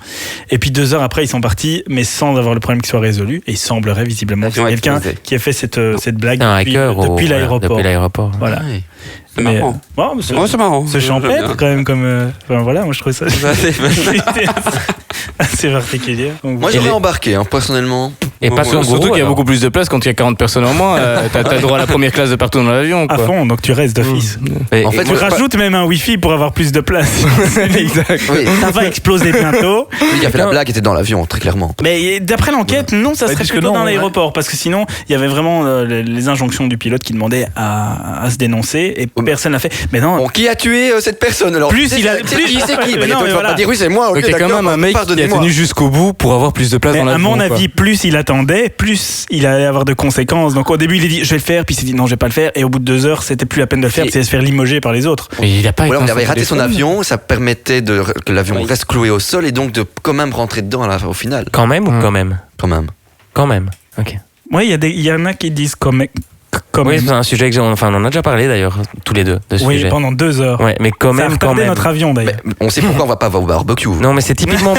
Et puis 2 heures après ils sont partis, mais sans avoir le problème qui soit résolu. Et il semblerait visiblement que c'est L'avion a quelqu'un explosé. qui a fait cette blague Un depuis, hacker depuis l'aéroport. Depuis l'aéroport. Voilà. Ouais. C'est Mais, marrant. bon, c'est Oh, c'est marrant. c'est J'aime champêtre bien. quand même comme. Enfin voilà, moi je trouve ça assez particulier. Donc, Moi Et j'aurais les- embarqué, hein, personnellement. Et pas Surtout Kangourou, Surtout qu'il y a alors. beaucoup plus de place quand il y a 40 personnes en moins. T'as le droit à la première classe de partout dans l'avion. à quoi. fond, donc tu restes d'office. Et- En fait, et- Tu moi, rajoutes même un Wi-Fi pour avoir plus de place. Exact. Oui, Ça va exploser bientôt. celui qui a fait la blague était dans l'avion, très clairement. Mais d'après l'enquête, non, ça Ils serait disent que plutôt non, dans ouais. l'aéroport. Parce que sinon, il y avait vraiment les injonctions du pilote qui demandaient à se dénoncer et personne l'a fait. Mais non, Bon, qui a tué cette personne alors? Plus C'est- il a- c'est plus- qui, c'est qui? Mais Bah, non, toi, mais tu vas voilà. pas dire oui, c'est moi. Donc ok, il y a quand d'accord, même un mec qui a pardonnez-moi. tenu jusqu'au bout pour avoir plus de place mais dans à l'avion. mon quoi. avis, plus il attendait, plus il allait avoir de conséquences. Donc au début, il a dit je vais le faire, puis il s'est dit non, je vais pas le faire. Et au bout de 2 heures, c'était plus la peine de le faire, Et- parce qu'il allait se faire limoger par les autres. Mais il a pas Ou alors éteint il avait raté son téléphone. avion, ça permettait que l'avion Oui. reste cloué au sol et donc de quand même rentrer dedans au final. Quand même ou Hum. quand même Quand même. Quand même. Ok. Oui, il y en a qui disent comme. Oui, c'est un sujet que on en a déjà parlé d'ailleurs, tous les deux, de ce Oui, sujet. pendant 2 heures. Ouais, mais quand Ça a même, quand retardé même. notre avion d'ailleurs. Mais on sait pourquoi on va pas au barbecue. Non, mais c'est typiquement,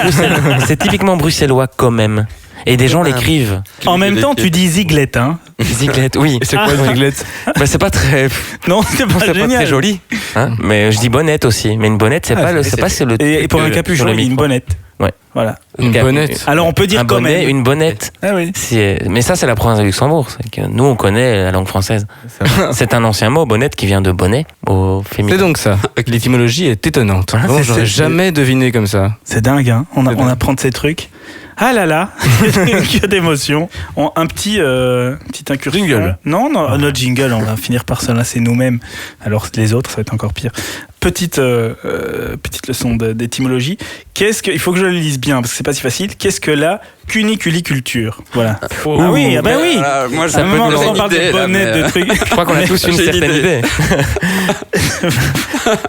c'est typiquement bruxellois quand même. Et des gens l'écrivent. En même temps, tu dis Ziglette, hein. Ziglet, oui. Et c'est quoi une réglette? Bah, c'est pas très, Non, c'est pas c'est pas génial. très joli. Hein, mais je dis bonnette aussi. Mais une bonnette, c'est Ah, pas le, c'est- c'est pas c'est le. Et pour un truc, capuchon, sur le il y a une micro. bonnette. Ouais. Voilà. Une bonnette. Alors on peut dire Un quand bonnet, même. une bonnette. Ah oui. Mais ça, c'est la province de Luxembourg. C'est que nous, on connaît la langue française. C'est un ancien mot, bonnette, qui vient de bonnet au féminin. C'est donc ça. L'étymologie est étonnante. Bon, j'aurais c'est- jamais deviné comme ça. C'est dingue, hein. On apprend de ces trucs. Ah là là, que d'émotion. Un petit incursion. Jingle. Non, notre jingle, on va finir par se lasser nous-mêmes. Alors les autres, ça va être encore pire. Petite leçon d'étymologie. Il faut que je le lise bien parce que c'est pas si facile. Qu'est-ce que la cuniculiculture? Voilà. Ah oui, ah bah oui. Voilà, moi, À un moment, j'ai on une parle idée, de là, bonnet, mais, de trucs. Je crois qu'on a tous une J'ai une certaine idée. idée.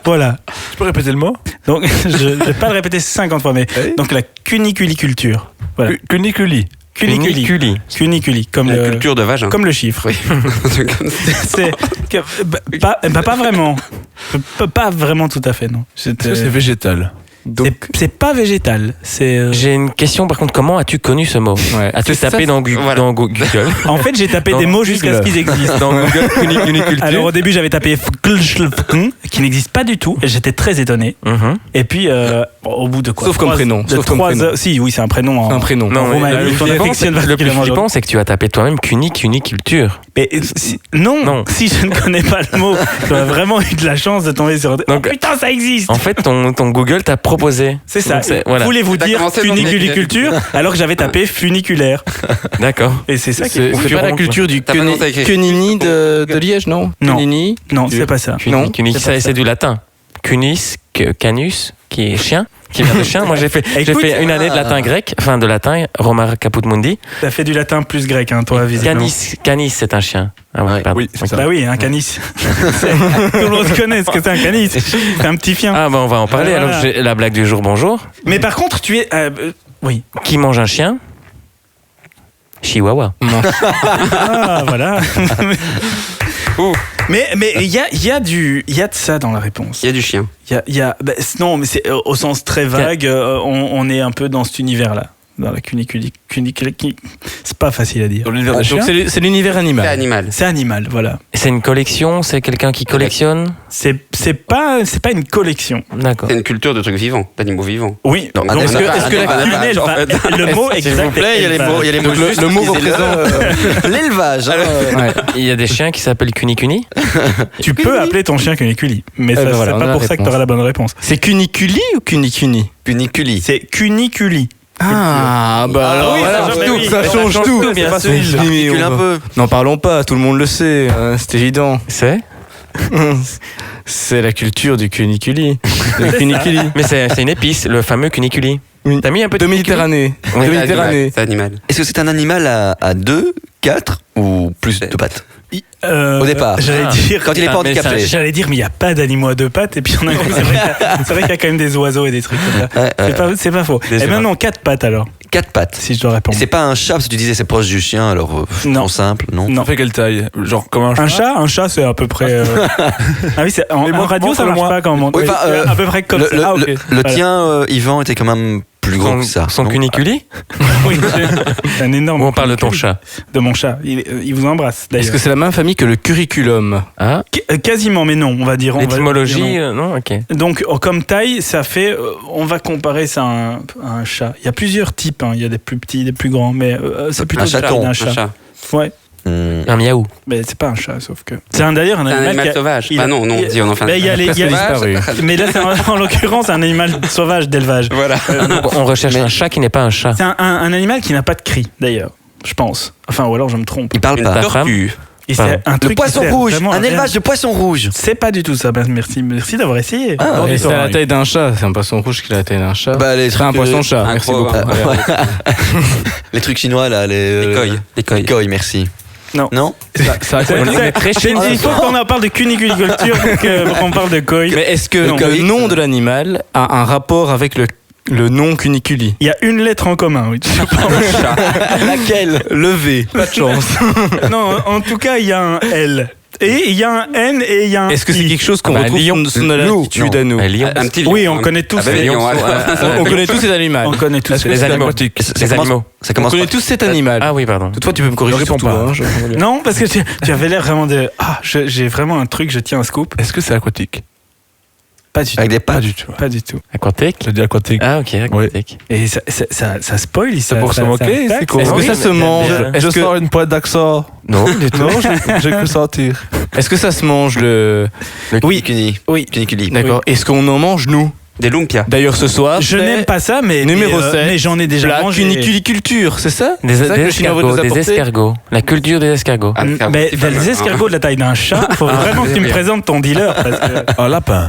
Voilà. Tu peux répéter le mot? Donc, je ne vais pas le répéter 50 fois, mais Oui. donc la cuniculiculture. Voilà. Cuniculi. Cuniculi. Cuniculi. Cuniculi, comme La le, culture de vagin. comme le chiffre. Un truc comme ça. C'est pas vraiment. Pas vraiment tout à fait, non. Est-ce que c'est végétal? C'est pas végétal. C'est. J'ai une question par contre, comment as-tu connu ce mot? Ouais. As-tu C'est tapé ça, dans, voilà. dans Google En fait, j'ai tapé Dans des mots Google. jusqu'à ce qu'ils existent. Dans Google cuniculture. Alors au début, j'avais tapé qui n'existe pas du tout. Et j'étais très étonné. Mhm. Et puis, au bout de quoi Sauf comme prénom, De sauf comme 3 prénom. heures. Si, oui, c'est un prénom. En, Un prénom. En mais Roumanie, le qu'on plus affectionne flippant, particulièrement. c'est que tu as tapé toi-même cuniculture. Mais non, Non. si je ne connais pas le mot, j'aurais vraiment eu de la chance de tomber sur. Donc, oh, putain, ça existe. En fait, ton Google t'a proposé. C'est ça. Donc, voilà. Voulez-vous T'as dire commencé dans funiculiculture alors que j'avais tapé funiculaire. D'accord. Et c'est ça qui C'est est c'est pas la culture du T'as pas longtemps écrit. Cunini de Liège, non? Non. Cunini. Non, c'est pas ça. Non, C'est du latin. Cunis, canus, qui est chien, qui vient de chien. Moi, j'ai fait une année de latin grec, enfin de latin, Romar Caput Mundi. T'as fait du latin plus grec, hein, toi, visiblement. Canis, c'est un chien. Ah ouais, Ouais. pardon. Oui, c'est ça. Bah oui, un canis. Tout le monde connaît ce que c'est un canis. C'est un petit chien. Ah bah on va en parler. Voilà. Alors j'ai la blague du jour, bonjour. Mais par contre, tu es. Oui. Qui mange un chien? Chihuahua. Ah, voilà. Mais il y a de ça dans la réponse. Il y a du chien. Non, mais c'est au sens très vague. On est un peu dans cet univers-là. dans la cuniculi. C'est pas facile à dire. Dans l'univers des Donc chiens. c'est l'univers C'est animal. animal. C'est animal, voilà. C'est une collection, c'est quelqu'un qui collectionne. C'est pas une collection. D'accord. C'est une culture de trucs vivants, d'animaux vivants. Oui. Non, Donc, est-ce que- est-ce que la un culine, élevage, en fait. le mot S'il exact vous plaît, il y a les élevage. mots, il y a les mots Donc, le justes, mot utilisez-le. représente- L'élevage. Ouais. Il y a des chiens qui s'appellent cunicuni. Tu peux appeler ton chien cuniculi, mais Eh ça, ben voilà, c'est on a pas la pour ça que réponse. tu auras la bonne réponse. C'est cuniculi ou cunicuni? Cuniculi. C'est cuniculi. Ah, bah alors oui, voilà, ça change tout, ça change tout. bien Pas sûr. facile. Mais Articule on un va- peu. N'en parlons pas, tout le monde le sait, hein, c'est évident. C'est C'est la culture du cuniculi. Le cuniculi. Mais c'est une épice, le fameux cuniculi. Oui. T'as mis un peu De Méditerranée. Oui, De C'est Méditerranée. animal, c'est animal. Est-ce que c'est un animal à 2, 4 ou plus de pattes? Au départ. J'allais dire. Quand il est pas Ah, mais handicapé. J'allais dire, mais il n'y a pas d'animaux à deux pattes, et puis c'est vrai qu'il y a quand même des oiseaux et des trucs comme ça. C'est pas faux. Des Eh ben humains. non, 4 pattes alors, 4 pattes. si je dois Et répondre. c'est pas un chat, parce que tu disais c'est proche du chien, alors Non. non simple, non? Non. Ça fait quelle taille? Genre comme un chat. Un chat, c'est à peu près. Ah oui, en Mais radio, ça marche montre-le-moi. pas quand on monte. Oui, enfin, à peu près comme Le, ça. Ah, ok. le Voilà. tien, Yvan, était quand même plus gros que ça. Son non? cuniculi. Oui, c'est un énorme. Ou on parle de ton chat. De mon chat. Il vous embrasse Est-ce d'ailleurs. que c'est la même famille que le curriculum? Ah, Quasiment, mais non, on va dire. l'étymologie, non, ok. Donc, comme taille, ça fait. On va comparer ça à un chat. Il y a plusieurs types. Hein. Il y a des plus petits, des plus grands, mais c'est plutôt Un de la taille chaton. d'un Un chat. chat. Ouais, Un miaou. mais c'est pas un chat, sauf que. C'est d'ailleurs un C'est un animal. animal qui a- sauvage. il Bah a- non, non, on dit on en fait un Mais il y a les- il y a les- sauvage. Mais là, c'est en l'occurrence un animal sauvage d'élevage. Voilà. On recherche un chat qui n'est pas un chat. C'est un animal qui n'a pas de cri, d'ailleurs, je pense. Enfin, ou alors je me trompe. Il parle Une pas. tortue. Et Pardon. c'est un truc Le qui poisson sert rouge, vraiment à un rien. élevage de poissons rouges. C'est pas du tout ça. Ben, merci d'avoir essayé. Ah, Et c'est à la ouais. taille d'un chat, c'est un poisson rouge qui a la taille d'un chat. Bah, les C'est un trucs, poisson-chat, un merci gros, beaucoup. ouais. les trucs chinois là, Les coilles. Les coilles. Les coilles, merci. Non. Non? Ça a quoi, On est très chez Il faut qu'on en parle de cuniculture pour qu'on parle de koi. Mais est-ce que Non. le nom de l'animal a un rapport avec le nom cuniculi? Il y a une lettre en commun, oui. Laquelle? Le V, pas de chance. Non, en tout cas, il y a un L. Et il y a un N et il y a un Est-ce que c'est I. quelque chose qu'on Bah, retrouve lion. sous nos Loup, latitudes non. à nous? Un lion. Un petit lion. Oui, on connaît tous Ah, bah, les lion, On connaît tous cet animal. On connaît tous. Est-ce que Les c'est animaux. aquatique? Les animaux. Ça On commence connaît par... tous cet animal. Ah oui, pardon. Toutefois, tu peux me corriger Ne sur réponds tout. pas. Hein, je- Non, parce que tu avais l'air vraiment de. Ah, j'ai vraiment un truc, je tiens un scoop. Est-ce que c'est aquatique? Pas du tout. Avec des Pas pattes. du tout. Pas du tout. Aquatique. J'ai dit aquatique. Ah ok, aquatique. Et ça spoil. C'est pour se moquer, c'est quoi? Est-ce que Oui, ça mais se mange? bien. Je Est-ce sors que, une pointe d'accent. Non, du tout. Non, j'ai cru sentir. est-ce que ça se mange le... Oui. Oui. Cuniculi. D'accord. Est-ce qu'on en mange nous? Des lumpias. D'ailleurs, ce soir, Je n'aime pas ça, mais Numéro 7, mais j'en ai déjà la mangé. cuniculiculture, c'est ça? Des, C'est ça que des le Chinois veut nous escargots, des apporter escargots. La culture des escargots. Ah, Mais c'est pas mal, des hein. escargots de la taille d'un chat, faut vraiment que tu me bien. présentes ton dealer. Parce que... Un lapin.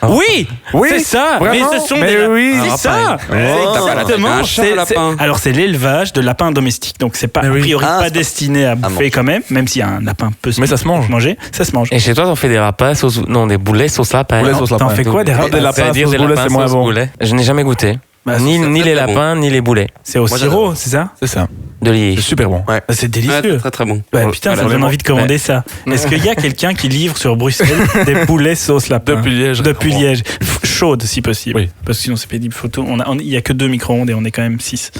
Oui, Oui, c'est ça. vraiment Mais ce sont Mais des oui. c'est Un ça. lapin. C'est Oh, exactement. un chat, un lapin. Alors c'est l'élevage de lapins domestiques, donc c'est pas Mais a oui. priori Ah, pas c'est pas- destiné à bouffer manger. quand même si un lapin peut Mais ça se mange. manger, ça se mange. Et chez toi, on fait des rapaces, non, des boulets sauce lapin. Poulet Non, sauce t'en lapin. fais quoi, des Non, rapaces des lapins C'est-à-dire sauce des boulet, lapins c'est moins sauce bon. boulet. Je n'ai jamais goûté. Bah, Ni c'est les très lapins, ni les boulets. c'est au Moi, sirop, c'est ça. C'est ça. De liège. C'est super bon. Bah, c'est Ouais, délicieux. très très bon. Ouais, putain, ça me donne vraiment. envie de commander ça. Est-ce qu'il y a quelqu'un qui livre sur Bruxelles des poulets sauce lapin Depuis Liège. Depuis Liège. Chaude, si possible. Oui. Parce que sinon, c'est pénible. Il n'y a que 2 micro-ondes et on est quand même 6.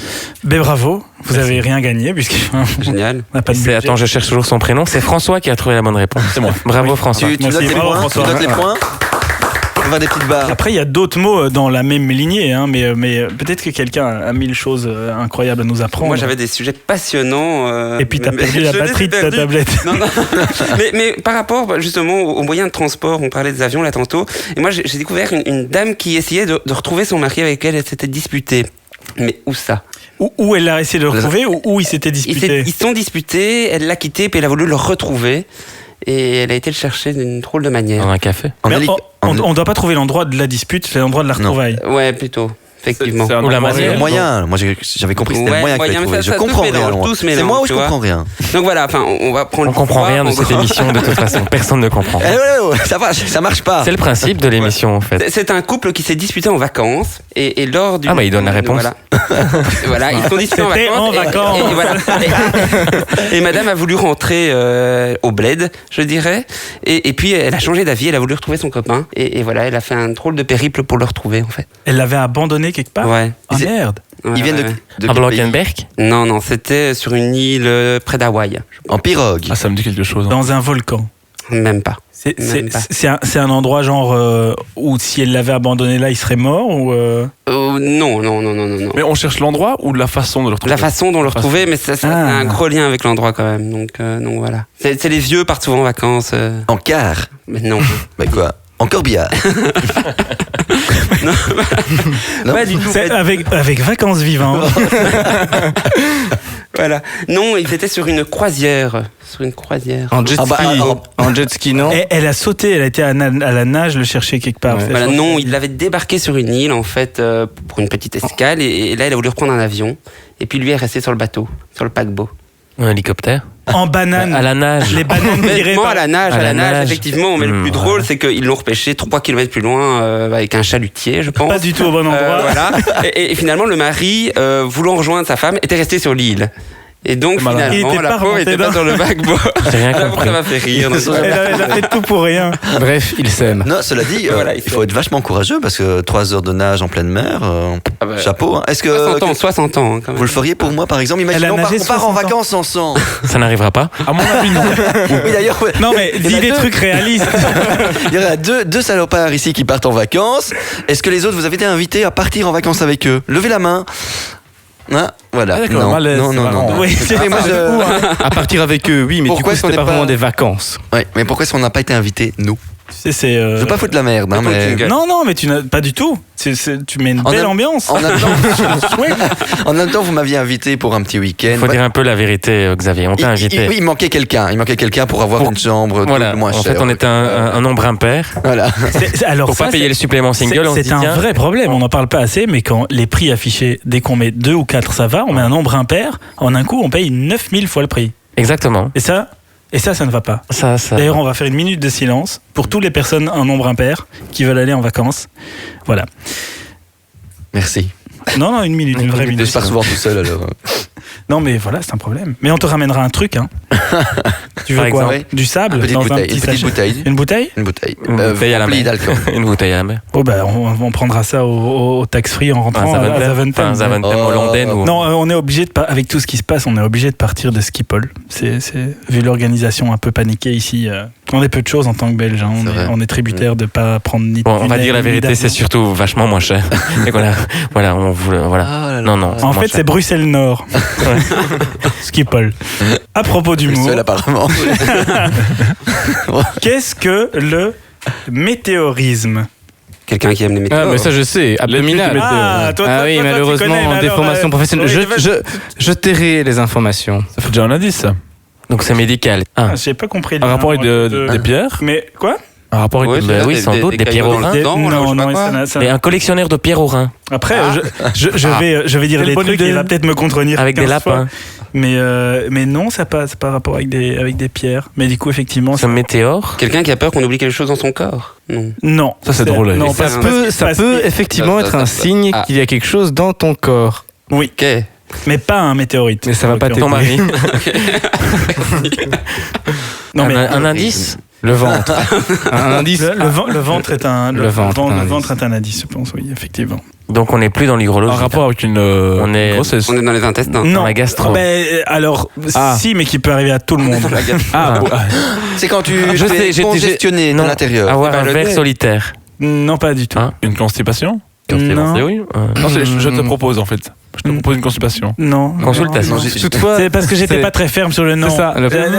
Ben bravo, vous avez rien gagné puisqu'on Génial. n'a pas de budget. Attends, je cherche toujours son prénom. C'est François qui a trouvé la bonne réponse. C'est moi. Bravo François. Tu Merci, notes les bravo, points? Tu François. notes les points? On va faire des petites barres. Après, il y a d'autres mots dans la même lignée, hein, mais peut-être que quelqu'un a mille choses incroyables à nous apprendre. Moi, j'avais des sujets passionnants. Et puis, t'as mais- perdu la je les ai batterie de ta perdus. tablette. Non, non. mais par rapport justement aux moyens de transport, on parlait des avions là tantôt, et moi j'ai découvert une dame qui essayait de retrouver son mari avec lequel elle s'était disputée. Mais où ça? Où elle a essayé de le retrouver ou où ils s'étaient disputés. Ils se sont disputés, elle l'a quitté, puis elle a voulu le retrouver. Et elle a été le chercher d'une drôle de manière. Dans un café. En Mais hélic- on en- ne doit pas trouver l'endroit de la dispute, c'est l'endroit de la Non. retrouvaille. Ouais, plutôt. Effectivement. C'est un Ou la endroit manière. réel. moyen. Moi, j'avais compris que c'était Ouais, le moyen qu'il moyen, fallait mais trouver. ça Je comprends tous rien. mélange, moi. tous C'est mélange, moi où tu je vois. comprends rien. Donc voilà, enfin, on va prendre On le comprend pouvoir, rien de en cette gros. émission de toute façon. Personne ne comprend. Ça va, ça marche pas. C'est le principe de l'émission en fait. C'est un couple qui s'est disputé en vacances et lors du. Ah, bah, il donne la réponse. Voilà, voilà ils se sont disputés en C'était vacances. en vacances. Et voilà. Et madame a voulu rentrer au bled, je dirais. Et puis elle a changé d'avis, elle a voulu retrouver son copain. Et voilà, elle a fait un drôle de périple pour le retrouver en fait. Elle l'avait abandonné envolé quelque part. Ouais. Ah merde. Ouais, Ils viennent ouais. de À quel pays? Blankenberg. Non, c'était sur une île près d'Hawaï. En pirogue. Ah, ça me dit quelque chose. Dans un volcan. Même pas. C'est Même pas. c'est un endroit genre où si elle l'avait abandonné là, il serait mort ou Non. Mais on cherche l'endroit ou la façon de le retrouver? La façon dont le retrouver, mais ça a un gros lien avec l'endroit quand même. Donc voilà. C'est les vieux partent souvent en vacances. En car. Mais non. Bah quoi? En corbillard. Non. Pas du tout. C'est avec vacances vivantes. Voilà. Non, ils étaient sur une croisière. Sur une croisière. En jet Ah bah, ski, alors- en jet ski, non. Et elle a sauté, elle a été à la nage le chercher quelque part. Ouais. C'est- Voilà, non, il l'avait débarqué sur une île en fait pour une petite escale et là il a voulu reprendre un avion et puis lui est resté sur le bateau, sur le paquebot. Un hélicoptère. En banane. À la nage. Les bananes tirées Bêtement par... à la nage, à la nage. effectivement. Mais le plus drôle, c'est qu'ils l'ont repêché 3 km plus loin avec un chalutier, je pense. Pas du tout au bon endroit. Voilà. Et finalement, le mari, voulant rejoindre sa femme, était resté sur l'île. Et donc C'est malin. Il finalement, était la pas pauvre remonté était pas dans- sur le paquebot. J'ai rien J'avoue que compris. ça m'a fait rire. donc, Elle a fait tout pour rien. Bref, il s'aime. Non, cela dit, Voilà, il faut être vachement courageux parce que 3 heures de nage en pleine mer, Ah bah, chapeau. Hein. Est-ce que 60 ans quand même. vous le feriez pour moi, par exemple? Elle a Imaginons, nagé on part en 60 ans. vacances ensemble. Ça n'arrivera pas. À mon avis, non. Oui, d'ailleurs, ouais. Non mais Il y en dis a des deux. trucs réalistes. Il y en a deux salopards ici qui partent en vacances. Est-ce que les autres, vous avez été invités à partir en vacances avec eux? Levez la main. Ah, voilà. Ah, d'accord, non, malaise, non, c'est non, marrant. non. Oui, c'est Mais moi, je- À partir avec eux, oui, mais Pourquoi du coup, est-ce qu'on c'était n'est pas pas- vraiment des vacances. Ouais, mais pourquoi est-ce qu'on n'a pas été invités, nous? c'est Je veux pas foutre la merde, hein, Mettons le mais... jingle. Non, mais tu n'as pas du tout. Tu mets une En belle même- ambiance. En même temps, en même temps, vous m'aviez invité pour un petit week-end. Il faut dire un peu la vérité, Xavier. On t'a invité. Oui, il manquait quelqu'un. Il manquait quelqu'un pour avoir une chambre Voilà. moins En chère. fait, on était un nombre impair. Voilà. Alors Pour ça, pas payer c'est- le supplément single, on se C'est dit un tiens, vrai problème, on n'en parle pas assez, mais quand les prix affichés, dès qu'on met 2 ou 4, ça va, on met un nombre impair, en un coup, on paye 9000 fois le prix. exactement. Et ça ne va pas. Ça. D'ailleurs, on va faire une minute de silence pour toutes les personnes, un nombre impair, qui veulent aller en vacances. Voilà. Merci. Non, une minute, une vraie minute. Je pars souvent tout seul alors. Non, mais voilà, c'est un problème. Mais on te ramènera un truc, hein. Tu veux Par quoi exemple. Du sable Une petite dans un bouteille. petit Une petite sachet. bouteille. Une bouteille Une bouteille. Une bouteille à la remplie mer. d'alcool. Une bouteille à la mer. Oh, bah, on prendra ça au tax-free en rentrant à Zaventem. Enfin, Zaventem Oh. hollandais ou. Non, on est obligé de avec tout ce qui se passe, on est obligé de partir de Schiphol. C'est vu l'organisation un peu paniquée ici. On est peu de choses en tant que Belge. Hein. C'est vrai. On est tributaire de pas prendre ni. Bon, on va ni- dire la ni vérité, d'avion. c'est surtout vachement moins cher. Et voilà, on voulait, voilà. Ah là là. Non, non. En fait, c'est Bruxelles Nord. Schiphol. À propos Le d'humour, seul apparemment. qu'est-ce que le météorisme? Quelqu'un qui aime les Ah, météores. mais ça, je sais. Abdominal. Ah, toi, oui, tu malheureusement, connais, mais des alors, formations professionnelles. oui, Je tairai les informations. Ça fait déjà un indice, ça. Donc c'est médical. Ah. Ah, j'ai pas compris. Un rapport avec des pierres. Mais quoi? Un rapport avec Ouais, des bah c'est oui, des- sans doute, des pierres cailloux au dans rein. le dent, là, ou je sais pas non, quoi. ça- Et un collectionneur de pierres au rein. Après, je vais dire Quelle des bonne trucs, idée. il va peut-être me contredire. Avec des 15 fois. lapins. Mais non, ça n'a pas rapport avec des pierres. Mais du coup, effectivement, Ce météore. Quelqu'un qui a peur qu'on oublie quelque chose dans son corps. Non. non. Ça, c'est drôle, Non, oui. parce Ça parce peut que- effectivement ça- être ça- un ça- signe ah. qu'il y a quelque chose dans ton corps. Oui, Ok. mais pas un météorite. Mais ça va pas Ton mari. Non, mais un indice. Le ventre. Un indice. le ventre est un Le ventre est un indice, je pense, oui, effectivement. Donc on n'est plus dans l'urologie. Un rapport avec une On est- grossesse. On est dans les intestins. Dans la gastro. Alors, Ah. si, mais qui peut arriver à tout le monde. Ah, C'est quand tu Je sais, es j'ai- congestionné de non, l'intérieur. avoir C'est pas un le verre nez. solitaire. Non, pas du tout. Hein Une constipation. Non. Oui. Non, je te propose en fait. Je te propose une constipation. Non. Consultation. Non, Toutefois, C'est parce que j'étais c'est- pas très ferme sur le non. C'est ça,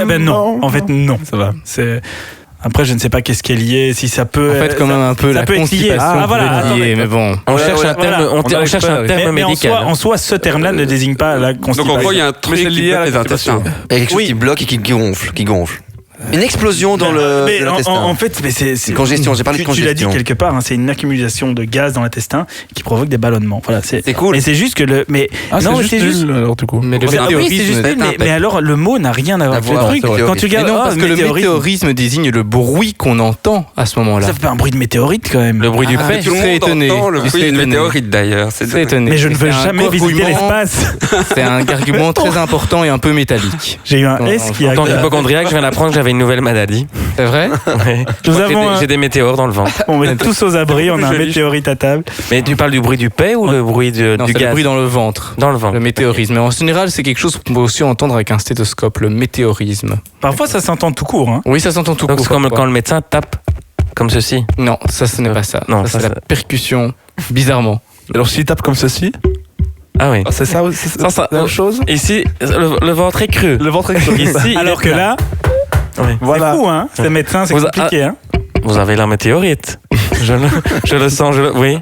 Ben non. En fait, non. Ça va. C'est. Après, je ne sais pas qu'est-ce qui est lié, si ça peut. En fait, quand ça- même un peu ça la peut être lié. constipation. Ah, voilà, peut être liée, attendez. mais bon. On cherche un voilà. terme, On a cherche un l'expert, terme Mais médical. en soi, ce terme-là ne désigne pas la Donc constipation. en gros, il y a un truc c'est qui lié à bloque la les intestins. Il y a quelque chose Oui. qui bloque et qui gonfle. Une explosion dans Mais de l'intestin. en fait, mais c'est Une congestion, j'ai parlé de Tu l'as dit congestion. quelque part, hein, c'est une accumulation de gaz dans l'intestin qui provoque des ballonnements. Voilà, C'est cool. Et c'est juste que le. Mais Ah, non, c'est juste nul alors du coup. Mais le C'est un Oui, c'est météorisme. juste nul, mais alors le mot n'a rien à voir avec le voir, truc. c'est vrai. Quand tu Mais regardes, non, ah, parce que le météorisme désigne le bruit qu'on entend à ce moment-là. ça fait pas un bruit de météorite quand même. Le bruit du Ah, fait. tout le serais monde étonné. entend le Il bruit serait d'une étonné. météorite d'ailleurs. C'est étonné. Mais je ne veux C'est un jamais visiter argument- l'espace. C'est un argument très important et un peu métallique. J'ai eu un En- S qui a. En tant qu'hypochondriaque, je viens d'apprendre que j'avais une nouvelle maladie. C'est vrai? Ouais. Nous Moi, avons j'ai des météores dans le ventre. On met tous aux abris, on a un météorite à table. Mais tu parles du bruit du paix ou le bruit Non, du c'est le gaz bruit dans le ventre. Dans le ventre. Le météorisme. Mais en général, c'est quelque chose qu'on peut aussi entendre avec un stéthoscope, le météorisme. Parfois, ça s'entend tout court. Hein. Oui, ça s'entend tout Donc court. c'est comme parfois. quand le médecin tape comme ceci. Non, ça, ce n'est pas ça. Non, ça, ça, c'est la percussion, bizarrement. Alors s'il tape comme ceci, Ah oui. c'est ça, c'est Ça, la même chose. Ici, le ventre est creux. Le ventre est creux. Ici, Alors que là, Oui. Voilà. c'est fou, hein. C'est médecin, c'est Vous- compliqué, hein. Vous avez la météorite. je le sens, oui.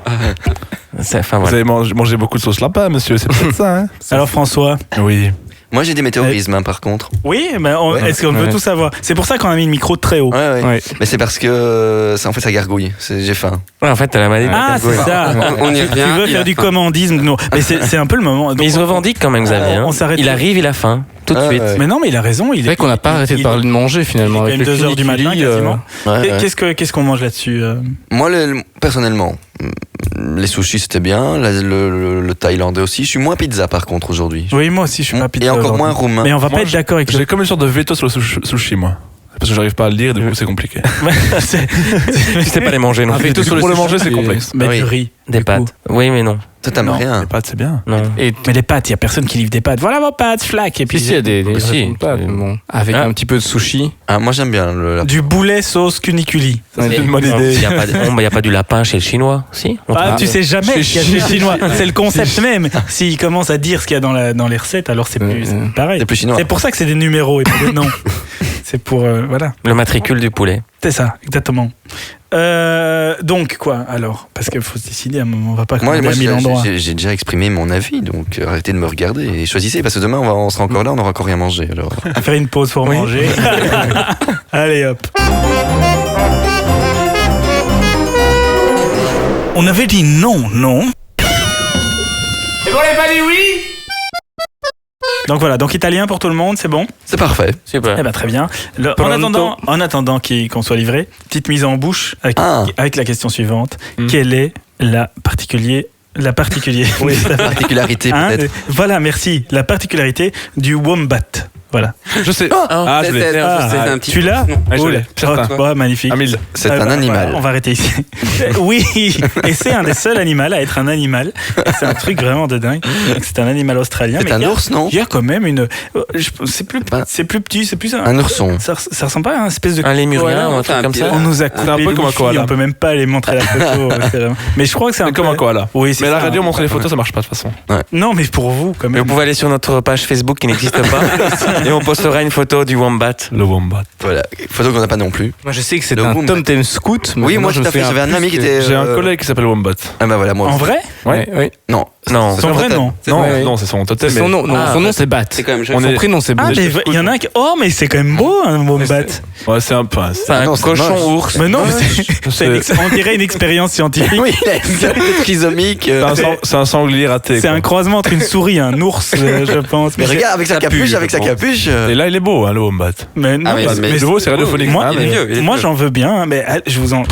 Enfin Vous voilà. avez mangé beaucoup de sauce lapin, monsieur, c'est peut-être ça, hein. Alors, François. Oui. Moi, j'ai des météorismes, hein, par contre. Oui, mais Ouais. est-ce qu'on veut tout savoir? C'est pour ça qu'on a mis le micro très haut. Ouais. Ouais. Mais c'est parce que en fait, ça gargouille. J'ai faim. Ouais, en fait, t'as la maladie. Ah, c'est ça. On y revient. Tu veux faire du commandisme? Non. Mais c'est un peu le moment. Mais il se revendique quand même, Xavier. hein. On s'arrête. Il arrive, il a faim. Tout de Ah, suite. ouais. Mais non, mais il a raison. C'est vrai qu'on n'a pas arrêté de parler de manger finalement. Il est Avec quand même le 2h du matin, cuniculi, quasiment. Ouais. Qu'est-ce qu'on mange là-dessus? Moi, personnellement, les sushis, c'était bien. Le thaïlandais aussi. Je suis moins pizza, par contre, aujourd'hui. Oui, moi aussi, je suis pas pizza. Et encore aujourd'hui. moins roumain. Mais on va Moi, pas être d'accord avec J'ai comme une sorte de veto sur le sushi, moi. Parce que j'arrive pas à le lire, du coup c'est compliqué. C'est- Tu sais pas les manger non Un plus. veto sur Pour le sushi, manger, c'est complexe. Mettre Oui. du riz. Des du pâtes. coup. Oui, mais non. Toi, t'aimes Non. rien. Les pâtes, c'est bien. Non. Et Mais les pâtes, il y a personne qui livre des pâtes. Voilà vos pâtes, flac. Et puis puis il y a des Si. raisons de pâtes, mais bon. Avec Ah. un petit peu de sushi. Ah, moi, j'aime bien du boulet sauce cuniculi. Ça, c'est Ouais. une bonne idée. Il n'y a pas du lapin chez le chinois, si on Ah, trouve- tu sais jamais Chez ce qu'il y a chez les Chinois. C'est le concept même. S'ils commencent à dire ce qu'il y a dans les recettes, alors c'est pareil. C'est plus chinois. C'est pour ça que c'est des numéros et pas des noms. C'est pour voilà. Le matricule du poulet. C'est ça, exactement. Donc quoi alors? Parce qu'il faut se décider à un moment. On va pas Moi, commander à 1000 endroits. j'ai déjà exprimé mon avis, donc arrêtez de me regarder et choisissez, parce que demain, on sera encore là, on n'aura encore rien mangé. Alors. On va faire une pause pour manger. Allez hop. On avait dit non. Et on n'avait pas dit oui. Donc voilà, donc italien pour tout le monde, c'est bon? C'est parfait. Super. Eh ben très bien. Pronto. En attendant qu'on soit livré, petite mise en bouche avec la question suivante. Mm. Quelle est la particulier la Particularité, Hein, peut-être. voilà, merci. La particularité du wombat. Voilà. Je sais. Ah, je l'ai. C'est un petit Tu l'as? Ah, je l'ai. Certain. Ouais, magnifique. 1000. C'est Ah, un bah, animal. voilà, on va arrêter ici. Oui, et c'est un des seuls animaux à être un animal. Et c'est un truc vraiment de dingue. Donc, c'est un animal australien. C'est mais un il y a- ours, non? Il y a quand même une. C'est plus petit, c'est plus Un ourson. Ça ressemble pas à un espèce de. Un lémurien koala. ou un truc comme ça. On nous a coupé un peu le comme un wifi, koala. on peut même pas aller montrer la photo. C'est vraiment- Mais je crois que c'est un C'est comme peu- un koala. Oui, c'est Mais à la ça. radio, montrer les photos, ça marche pas de toute façon. Non, mais pour vous, quand Mais même. vous pouvez aller sur notre page Facebook qui n'existe pas et on postera une photo du wombat. Le wombat. Voilà. Photo qu'on n'a pas non plus. Moi je sais que c'est Le un wombat. Tom Scout. mais Oui, moi, je tout me à fait. souviens J'avais un ami qui plus était. J'ai un collègue qui s'appelle Wombat. Ah, bah voilà, moi. En vrai? Ouais, ouais. Non. Non. Son vrai nom. Non, Ouais. non, c'est son totem. C'est son nom, non, Ah, son nom c'est Bat. C'est quand même On joli. Son est- prénom c'est Bat. Ah, mais il y en a un qui. Oh, mais c'est quand même beau, un wombat. Ouais, c'est un peu. C'est un non, c'est cochon moche. ours. Mais non, mais C'est on dirait une expérience scientifique. Oui, il a une tête trisomique. c'est un sanglier raté. C'est quoi. un croisement entre une souris et un ours, je pense. Mais regarde, avec sa capuche, avec sa capuche. Et là, il est beau, hein, le Wombat. Mais non, Ah, mais- Le nouveau, c'est radiophonique. moi, Ah, mais- il est vieux, il est moi vieux. j'en veux bien, hein, mais je vous enfin,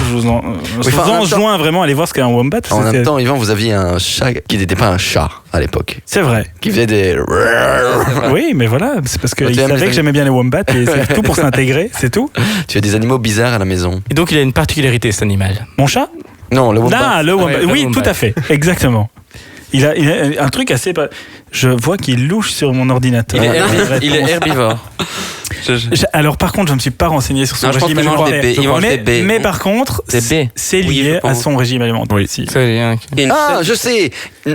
en même enjoins vraiment à aller voir ce qu'est un wombat. parce En que même c'est- temps, Yvan, vous aviez un chat qui n'était pas un chat à l'époque. C'est vrai. Qui faisait des. Oui, mais voilà, c'est parce Tu qu'il aimes savait les que j'aimais bien les wombats et c'est tout pour s'intégrer, c'est tout. Tu as des animaux bizarres à la maison. Et donc il a une particularité cet animal. Mon chat? Non, le wombat. Ah, le wombat. Ouais, le Oui, wombat. tout à fait, exactement. Il a un truc assez. Je vois qu'il louche sur mon ordinateur. Il est herbivore. Alors par contre, je me suis pas renseigné sur son Non, je pense régime qu'il mange des alimentaire. baies. Il mange mais, des baies. mais par contre, Des baies. c'est Oui, lié je à pense. son régime alimentaire. Oui. Si. Ça, il y a un- Il y a une Ah, chaîne- je sais.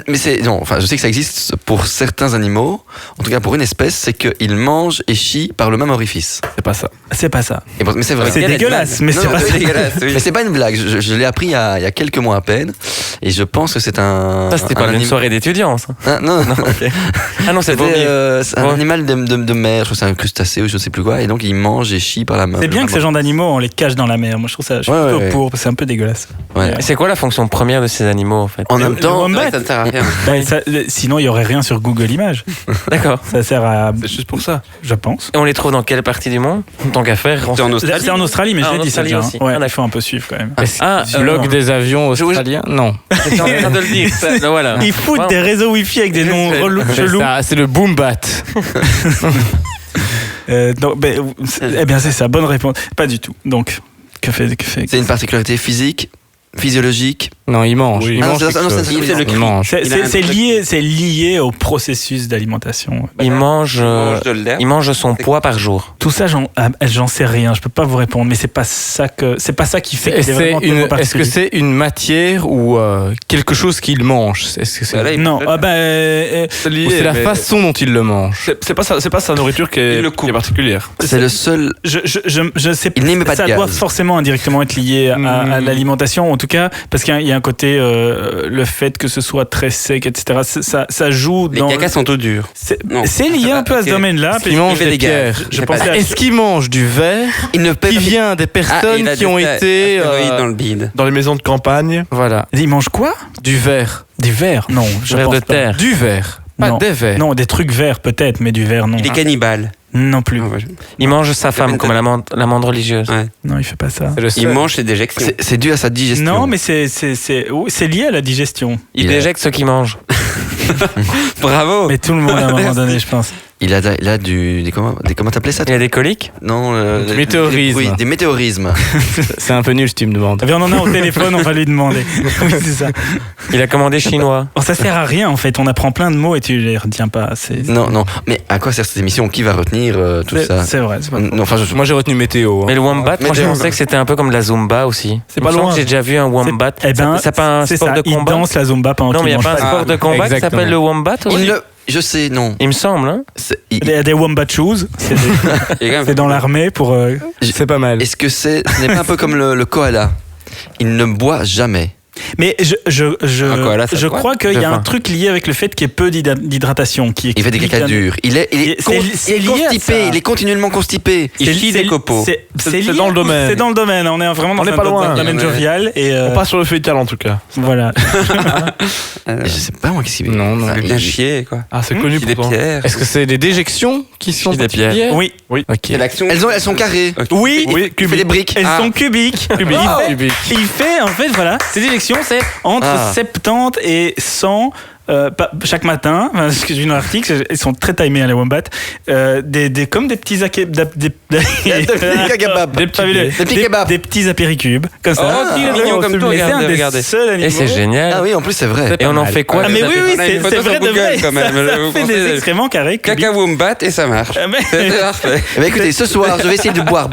Mais c'est non. Enfin, je sais que ça existe pour certains animaux. En tout cas, pour une espèce, c'est qu'ils mangent et chient par le même orifice. C'est pas ça. C'est pas ça. Mais c'est vrai. C'est quel dégueulasse, animal mais Non, c'est non, pas c'est ça. dégueulasse, oui. Mais c'est pas une blague. Je l'ai appris il y a quelques mois à peine, et je pense que c'est un. Ça, c'était un pas une anim- soirée d'étudiants, ça. Ah, non, non. Ah non, c'est C'était, vomi. c'est un Ouais. animal de mer, je crois que c'est un crustacé ou je sais plus quoi, et donc ils mangent et chient par la main. C'est bien que ces gens d'animaux, on les cache dans la mer. Moi, je trouve ça. Je suis Ouais, plutôt ouais. pour, parce que c'est un peu dégueulasse. Ouais. Et c'est quoi la fonction première de ces animaux, en fait En même Le temps, wombat, Ça ne sert à rien. sinon, il y aurait rien sur Google Images. D'accord. Ça sert à, C'est juste pour ça. je pense. Et on les trouve dans quelle partie du monde Tant qu'à faire. C'est en Australie. C'est en Australie, mais Ah, je en l'ai dit ça Australie déjà. aussi. Ouais, Ah, il faut un peu suivre quand même. Ah, Log des avions australiens. Non. j'étais en train de le dire. Ça, là, voilà. Ils foutent Wow. des réseaux Wi-Fi avec des noms relous, C'est chelous. ça, c'est le boom bat. Non, eh bien, c'est ça, bonne réponse. Pas du tout. Donc, que fait C'est une particularité physique, physiologique. Non, il mange. Oui. Il mange quelque chose. Il mange. C'est lié au processus d'alimentation. Il mange de l'herbe. il mange son poids par jour. Tout ça, j'en sais rien. Je peux pas vous répondre, mais c'est pas ça qui fait. qu'il est vraiment tellement Est-ce que particulier. c'est une matière ou quelque chose qu'il mange? Est-ce que c'est Voilà, il Non, mange de C'est ou lié, c'est la mais façon dont il le mange? c'est pas sa nourriture qui Il est, le qui coupe. est particulière. C'est le seul. je sais Il n'émet pas de ça gaz. doit forcément indirectement être lié à l'alimentation, en tout cas, parce qu'il y a un côté, le fait que ce soit très sec, etc. Ça joue Les dans. cacas sont tout durs. C'est Non. lié un peu à ce Ok. domaine-là. Est-ce qu'il mange fait des des pierres? gages. Je C'est pensais pas- à- Est-ce qu'il mange du verre Il ne peut qui vient des personnes qui ont été dans le bide. Dans les maisons de campagne, voilà, Il mange quoi? du verre, Du verre? Non, je Verre pense de pas. terre. du verre, pas Non. des verres. Non, des trucs verts peut-être, mais du verre non. Il est cannibale. Non plus. Ah, ouais. Il mange sa femme comme l'amande religieuse. Ouais. Non, il fait pas ça. C'est le Il seul. mange ses déjections. C'est dû à sa digestion. Non, mais c'est lié à la digestion. Il Il a- déjecte ce qu'il mange. Bravo. Mais tout le monde à un moment donné, je pense. Il a comment t'appelais ça? Il a des coliques. Non, Météorisme. Oui, des météorismes. C'est un peu nul si tu me demandes. Ah, mais on en a au téléphone, on va lui demander. Oui, c'est ça. Il a commandé chinois. Bon, ça sert à rien en fait. On apprend plein de mots et tu les retiens pas. Non. Mais à quoi sert cette émission? Qui va retenir tout ça? C'est vrai. C'est pas Non, enfin, Moi j'ai retenu météo. Mais le wombat, Mais moi je des- pensais que c'était un peu comme la zumba aussi. C'est Il pas me semble loin. que j'ai déjà vu un wombat. Eh ben, c'est pas un c'est sport ça. de Il combat. danse la zumba pendant Non, mais qu'il il n'y a mange pas un pas. sport de combat qui Exactement. s'appelle le wombat aussi. Je sais, non. Il me semble, hein. Il y a des wombat shoes. C'est dans l'armée pour. C'est pas mal. Est-ce que ce n'est pas un peu comme le koala? Il ne boit jamais. Mais Un koala, ça je boit. crois qu'il y a J'ai un faim. truc lié avec le fait qu'il y ait peu d'hydratation. Il fait des cacas durs. Il est C'est lié à constipé. ça. Il est continuellement constipé. Il chie des copeaux. C'est C'est dans le domaine. C'est dans le domaine. On est vraiment On dans n'est pas un loin. domaine Ouais. jovial. Et On passe sur le fécal en tout cas. voilà. Je sais pas moi qui Non, non. Enfin, Il vient chier, quoi. Ah, c'est connu Chie des pourtant. pierres. Est-ce que c'est des déjections qui sont des pierres. particulières? Oui. Ok. C'est l'action. Elles sont carrées. Ok. Oui. Oui, Il fait des briques. Elles Ah. sont cubiques. Il fait, en fait, voilà, ces élections, c'est entre 70 et 100 chaque matin, ce que j'ai vu dans l'article, ils sont très timés, les wombats, comme des petits des petits apéricubes, comme ça. Oh, c'est mignon comme tout, Et c'est un regardez, des regardez. seuls animaux. Et c'est génial. Ah oui, en plus c'est vrai. Et on en fait quoi Ah, mais des oui, apéritifs? oui, On a une c'est photo vrai sur de Google, vrai. quand même. Ça Vous fait pensez- des excréments carrés. Caca wombat et ça marche. Ah, mais- C'est parfait. Eh ben, écoutez, ce soir, je vais essayer de boire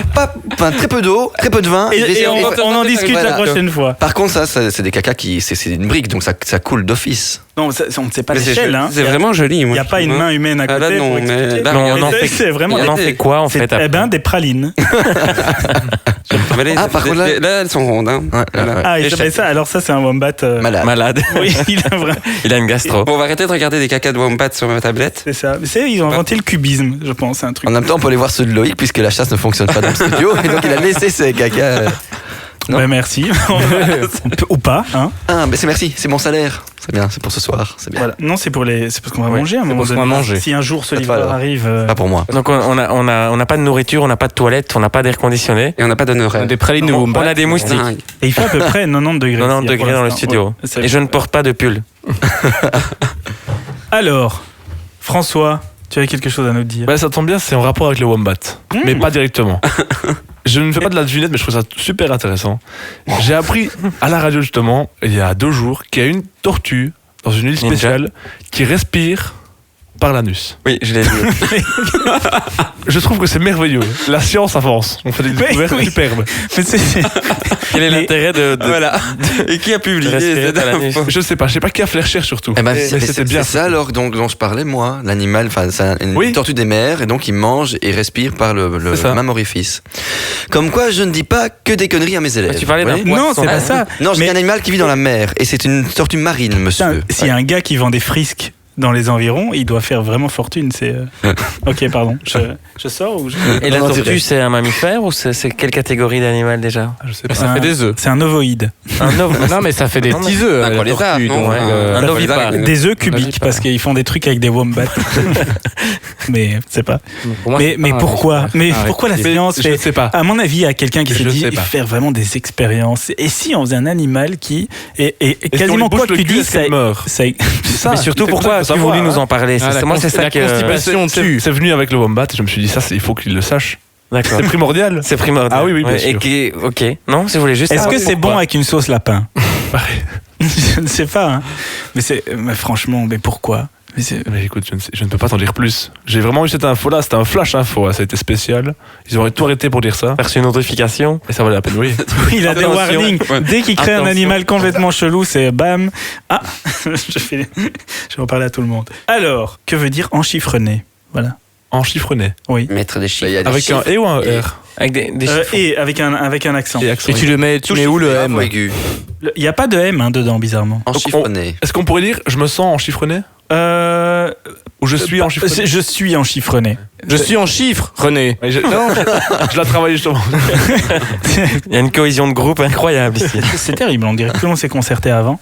très peu d'eau, très peu de vin. Je vais Et essayer- on en discute la Voilà. prochaine fois. Par contre, ça, c'est des cacas c'est une brique, donc ça coule d'office. Non, on ne sait pas Mais l'échelle. Hein. c'est vraiment joli. Il moi, n'y a je pas trouve, une hein. main humaine à Ah, côté. là, non, pour mais expliquer. là, Non, on en C'est- fait, c'est vraiment on en des- fait quoi en c'est- fait après Eh ben, des pralines. Mais là, Ah, par contre, là, elles sont rondes. Hein. Ouais, Voilà. ouais. Ah, Et et chaque- ça, alors ça, c'est un wombat. Malade. Malade. Oui, il a vraiment. Il a une gastro. Bon, on va arrêter de regarder des cacas de wombat sur ma tablette. C'est ça. Ils ont inventé le cubisme, je pense. C'est un truc. En même temps, on peut aller voir ceux de Loïc, puisque la chasse ne fonctionne pas dans le studio, et donc il a laissé ses cacas. Non. Ben, merci. Ou pas, hein. Ah, mais c'est mon salaire. C'est bien, c'est pour ce soir, c'est bien. Voilà. Non, c'est parce qu'on va Ouais, manger à un c'est moment parce qu'on donné. va manger. Si un jour ce Pas livreur alors. arrive. Pas pour moi. Donc on n'a pas de nourriture, on n'a pas de toilette, on n'a pas d'air conditionné. Et on n'a pas d'honoraire. Des pralines de On wombat. a des moustiques. Dingue. Et il fait à peu près 90 degrés. 90 ici, degrés pour dans le l'instant. studio. Ouais, c'est- Et je ne porte pas de pull. Alors, François, tu avais quelque chose à nous dire. Bah, ça tombe bien, c'est en rapport avec le wombat, mais pas directement. Je ne fais pas de la devinette, mais je trouve ça super intéressant. J'ai appris à la radio justement, il y a 2 jours, qu'il y a une tortue dans une île Ninja. spéciale qui respire par l'anus. Oui, je l'ai vu. Je trouve que c'est merveilleux. La science avance. On fait des découvertes oui. superbes. Mais c'est- Quel est Mais- l'intérêt de Voilà. Et qui a publié respirer cette par la info? Je sais pas qui a fait les recherches surtout. Eh ben, Mais c'était bien. C'est ça alors dont je parlais moi, l'animal, enfin c'est une Oui. tortue des mers et donc il mange et respire par le C'est ça. même orifice. Comme quoi je ne dis pas que des conneries à mes élèves. Tu parlais d'un Vous voyez Non, poisson. c'est pas ça. Non, je Mais- dis un animal qui vit dans la mer et c'est une tortue marine, Putain, monsieur. s'il y a un gars qui vend des frisques dans les environs, il doit faire vraiment fortune. C'est. Ok, pardon. Je sors ou je. Et la Non, non, tortue, direct. c'est un mammifère ou c'est quelle catégorie d'animal déjà? Je sais pas. Ça fait des œufs. C'est un ovoïde. Un ovre. Non, mais ça fait des Non, mais- petits œufs. Un la collétard, tortue, non, donc, un ovipare. Des œufs cubiques parce qu'ils font des trucs avec des wombats. Mais c'est pas. pour moi, Mais, c'est mais pas un pourquoi récipient. Mais Un pourquoi la récipient. science Je fait ne sais pas. À mon avis, il y a quelqu'un qui s'est Je dit sais pas. faire vraiment des expériences. Et si on faisait un animal qui et Et si on quasiment lui bouche quoi que le tu cul, dis, est-ce qu'elle meurt ça ça. Mais surtout, C'est pourquoi ça as-tu qu'il faut voulu savoir, nous en parler Moi, c'est ça la que... constipation tue. C'est venu avec le Wombat et je me suis dit, ça, il faut qu'il le sache. D'accord. C'est primordial. C'est primordial. Ah oui, bien Ouais, sûr. Et qui... Ok. Non, si vous voulez juste... Est-ce savoir que c'est pourquoi. bon avec une sauce lapin? Pareil. Je ne sais pas. Hein. Mais franchement, mais pourquoi? Mais écoute, je ne peux pas t'en dire plus. J'ai vraiment eu cette info-là, c'était un flash info, hein, ça a été spécial. Ils auraient tout arrêté pour dire ça. Perçu une notification. Et ça valait la peine, oui. Oui, il a des Attention. warnings. Ouais. Dès qu'il crée un Attention. animal complètement chelou, c'est bam. Ah, je vais en parler à tout le monde. Alors, que veut dire enchiffrené? Voilà. En chiffronné. Oui. Mettre des Bah, il y chiffres. a des Avec un chiffres E ou un et- R Avec des chiffres. Et avec un accent. et accent. Et tu mets où le grave M ou aigu. Il n'y a pas de M hein, dedans, bizarrement. En chiffronné. Est-ce qu'on pourrait dire je me sens en chiffronné Ou je suis en chiffronné Je suis enchiffrené. Je suis en chiffres, René. Ouais, Non, je l'ai travaillé justement. Il y a une cohésion de groupe incroyable ici. C'est terrible, on dirait que tout le monde s'est concerté avant,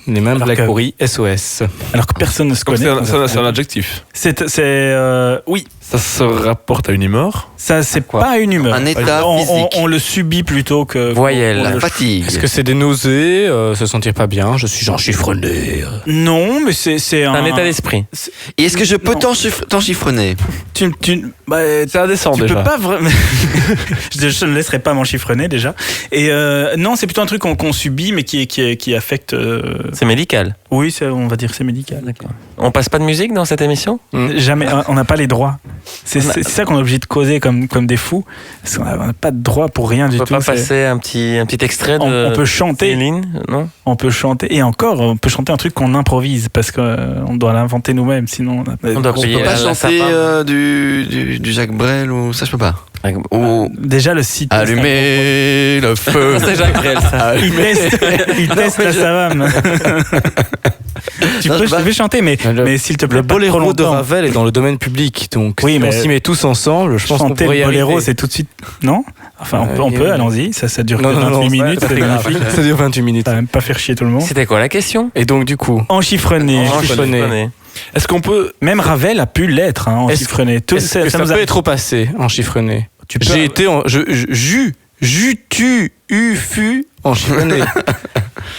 Les mêmes Alors Black que- pourri, SOS. alors que personne ne se Donc connaît. c'est un adjectif. Oui, Ça se rapporte à une humeur. ça c'est Quoi pas une humeur. Un état On physique. le subit plutôt que... Voyelle. on La le- fatigue. Est-ce que c'est des nausées, se sentir pas bien? Je suis enchiffronné. Non, mais c'est Un état d'esprit. Et est-ce que je peux Non. t'enchiffronner? C'est indécent Tu déjà. peux pas vraiment. Je ne laisserai pas m'enchiffronner déjà. Et non, c'est plutôt un truc qu'on subit, mais qui affecte. C'est médical. Oui, on va dire que c'est médical. D'accord. On passe pas de musique dans cette émission Jamais, on n'a pas les droits. C'est ça qu'on est obligé de causer comme des fous. Parce qu'on n'a pas de droit pour rien On du peut tout. pas c'est- passer un petit extrait de On peut chanter. Céline, non On peut chanter. Et encore, on peut chanter un truc qu'on improvise parce qu'on doit l'inventer nous-mêmes. Sinon, On doit On payer peut pas la chanter sapin. du Jacques Brel ou ça je peux pas. Ou déjà le site. allumer le feu. C'est Jacques Brel, ça. Il teste la savane. Tu Non, peux, je sais je pas. vais chanter, mais s'il te plaît, Le pas trop boléro de longtemps. Ravel est dans le domaine public, donc Oui, si mais on s'y met tous ensemble, je pense qu'on Chanter pourrait y le boléro, arriver. c'est tout de suite. Non? Enfin, on peut, allons-y. Ça dure que 28 minutes, c'est magnifique. Ça dure 28 minutes. Ça va même pas faire chier tout le monde. C'était quoi la question Et donc du coup, Enchiffrené. Enchiffrené. Est-ce qu'on peut. Même Ravel a pu l'être, hein, Est-ce- enchiffrené. Tout- est-ce que ça nous peut a- être au passé, enchiffrené? Tu peux- J'ai été en... fus enchiffrené.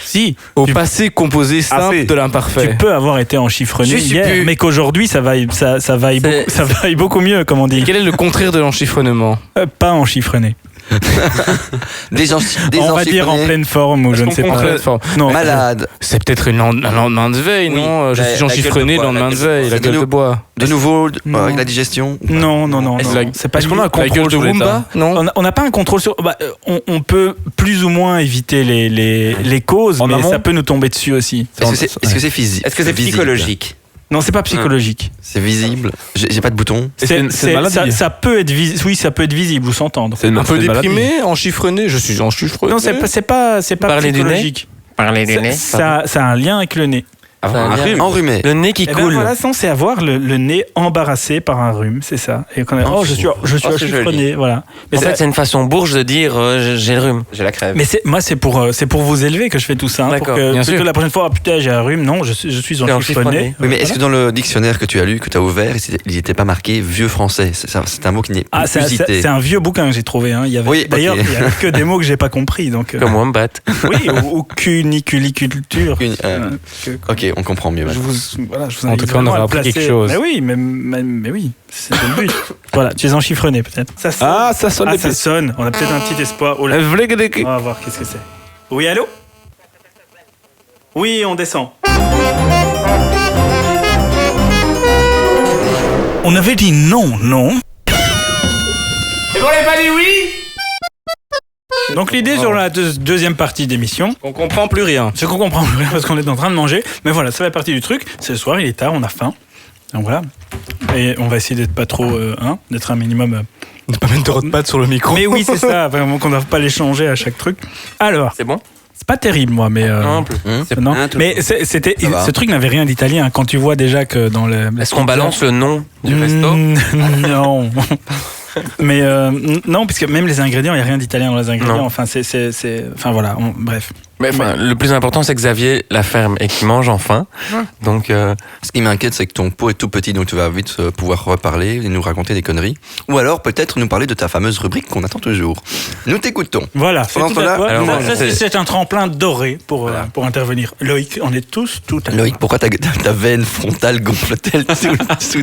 Si, Au Tu- passé composé simple Assez. de l'imparfait. tu peux avoir été enchiffrené Je suis hier, pu. mais qu'aujourd'hui, ça vaille beaucoup mieux, comme on dit. Quel est le contraire de l'enchiffrenement? Pas enchiffrené. On va dire en pleine forme ou Est-ce je ne qu'on sais pas. comprend- Non, malade. C'est peut-être un lendemain de veille, Oui. non? Je La- suis la enchiffrené gueule de le bois, lendemain la de gueule de veille, la bois. gueule de bois. De nouveau Non. avec la digestion. non. Est-ce non. C'est pas Est-ce qu'on a un lié. La contrôle gueule de sur l'état Roomba? Non? On n'a pas un contrôle sur. On peut plus ou moins éviter les causes, En mais amont ça peut nous tomber dessus aussi. Est-ce que c'est physique? Est-ce que c'est visible? psychologique? Non, c'est pas psychologique. C'est visible. J'ai pas de bouton. Et c'est une maladie. Ça peut être visible. Oui, ça peut être visible ou s'entendre. C'est Un peu c'est une maladie. déprimé, enchiffrené, je suis enchiffrené. Non, c'est pas Parler du nez psychologique. Parler du nez. Ça a un lien avec le nez. Avoir un Ça a rhume. Enrhumé. Le nez qui Eh ben coule. voilà, c'est avoir le nez embarrassé par un rhume, c'est ça. Et qu'on a, Oh, je suis oh, c'est enchiffrené, voilà. Mais En ça- fait, c'est une façon bourge de dire j'ai le rhume. J'ai la crève. Mais moi, c'est pour vous élever que je fais tout ça. Hein, pour D'accord, que bien plutôt sûr. la prochaine fois, ah, putain, j'ai un rhume. Non, je suis T'es enchiffrené. enchiffrené. Oui, mais est-ce que dans le dictionnaire que tu as lu, que tu as ouvert, il n'était pas marqué vieux français? C'est un mot qui n'est Ah, plus cité. c'est un vieux bouquin que j'ai trouvé. Hein. Oui, D'ailleurs, ok. il y a que des mots que j'ai pas compris. Donc, Comme Wombat. oui, ou cuniculiculture. Ok, on comprend mieux Je maintenant. vous En invite tout cas, on vraiment aura à appris placer. quelque chose. Mais oui, mais oui, c'est le but. Voilà, tu es enchiffrené peut-être. Ça sonne. Ah, ça sonne Ah, les ça pistes. sonne. On a peut-être un petit espoir. Oh là, on va voir qu'est-ce que c'est. Oui, allô? Oui, on descend. On avait dit non. Et on n'avait pas dit oui? Donc l'idée sur la deuxième partie d'émission, On comprend plus rien. c'est qu'on comprend plus rien parce qu'on est en train de manger. Mais voilà, ça fait partie du truc. C'est le soir, il est tard, on a faim. Donc voilà. Et on va essayer d'être pas trop, d'être un minimum. Ne pas mettre de pâte sur le micro. Mais oui, c'est ça, vraiment qu'on ne doit pas les changer à chaque truc. Alors, C'est bon c'est pas terrible, moi, mais. Non plus. Non. un tout Mais c'était, Ça va. ce truc n'avait rien d'italien. Quand tu vois déjà que dans le. Est-ce qu'on balance le nom du resto Non. Mais non, puisque même les ingrédients, il n'y a rien d'italien dans les ingrédients. Non. Enfin, enfin voilà, bref. Mais enfin, le plus important, c'est que Xavier la ferme et qu'il mange enfin. Donc, Ce qui m'inquiète, c'est que ton pot est tout petit, donc tu vas vite pouvoir reparler et nous raconter des conneries. Ou alors peut-être nous parler de ta fameuse rubrique qu'on attend toujours. Nous t'écoutons. Voilà, c'est Pendant tout ce à temps-là, toi. alors, C'est un tremplin doré pour intervenir. Loïc, on est tous tout à l'heure. Loïc, pourquoi ta veine frontale gonfle-t-elle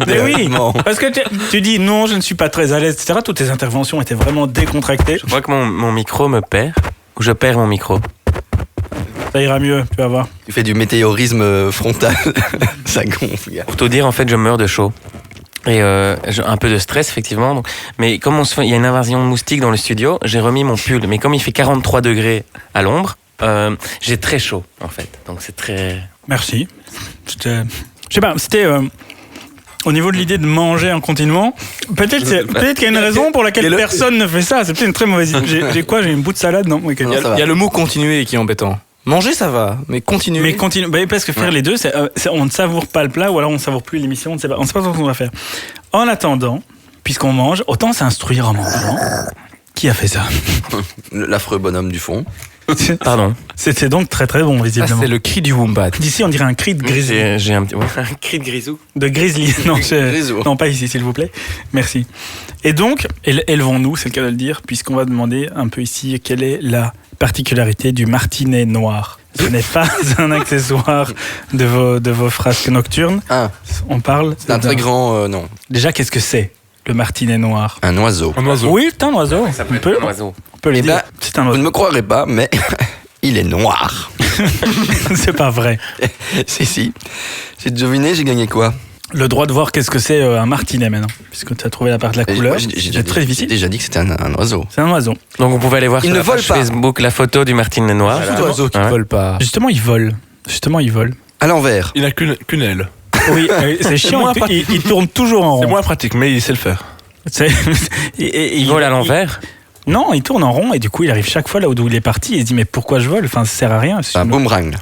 Mais oui, soudainement? parce que tu dis non, je ne suis pas très à l'aise, etc. Toutes tes interventions étaient vraiment décontractées. je crois que mon micro me perd. Ou je perds mon micro. Ça ira mieux, tu vas voir. Tu fais du météorisme frontal. Ça gonfle, gars. Pour tout dire, en fait, je meurs de chaud. Et j'ai un peu de stress, effectivement. Donc, mais comme il y a une invasion de moustiques dans le studio, j'ai remis mon pull. Mais comme il fait 43 degrés à l'ombre, j'ai très chaud, en fait. Donc c'est très... Merci. Je sais pas, c'était au niveau de l'idée de manger en continuant. Peut-être qu'il y a une raison pour laquelle personne ne fait ça. C'est peut-être une très mauvaise idée. J'ai quoi? J'ai une bout de salade? Non, ok. Non, ça va. Il y a le mot continuer qui est embêtant. Manger, ça va, mais continuer. Mais continue, parce que faire les deux, on ne savoure pas le plat ou alors on ne savoure plus l'émission, on ne sait pas ce qu'on va faire. En attendant, puisqu'on mange, autant s'instruire en mangeant. Qui a fait ça? L'affreux bonhomme du fond. Pardon. C'était donc très très bon, Ça, visiblement. c'est le cri du wombat. D'ici, on dirait un cri de grizzly. J'ai un cri de grisou. De grizzly. Non, Grisou. non, pas ici, s'il vous plaît. Merci. Et donc, élevons-nous, c'est le cas de le dire, puisqu'on va demander un peu ici quelle est la particularité du martinet noir. Ce n'est pas un accessoire de vos frasques nocturnes. Ah, On parle c'est un très grand... non, Déjà, qu'est-ce que c'est, le martinet noir? un oiseau. Un oiseau. Oui, c'est un oiseau. Ça peut on, être peut, un oiseau. on peut les Eh dire. ben, C'est un Vous ne oiseau. me croirez pas, mais il est noir. C'est pas vrai. Si. J'ai deviné, j'ai gagné quoi? Le droit de voir qu'est-ce que c'est un martinet maintenant, puisque tu as trouvé la part de la couleur. C'est très J'ai difficile. déjà dit que c'était un oiseau. C'est un oiseau. Donc vous pouvez aller voir Il sur ne la page vole pas. Facebook la photo du martinet noir. Tout oiseau qui ne Ouais. vole pas. Justement, il vole. À l'envers. Il n'a qu'une aile. Oui, c'est chiant. moins Il tourne toujours en C'est rond. moins pratique, mais il sait le faire. Il vole à l'envers. Non, il tourne en rond et du coup, il arrive chaque fois là où il est parti et il se dit mais pourquoi je vole? Enfin, ça sert à rien. C'est un boomerang.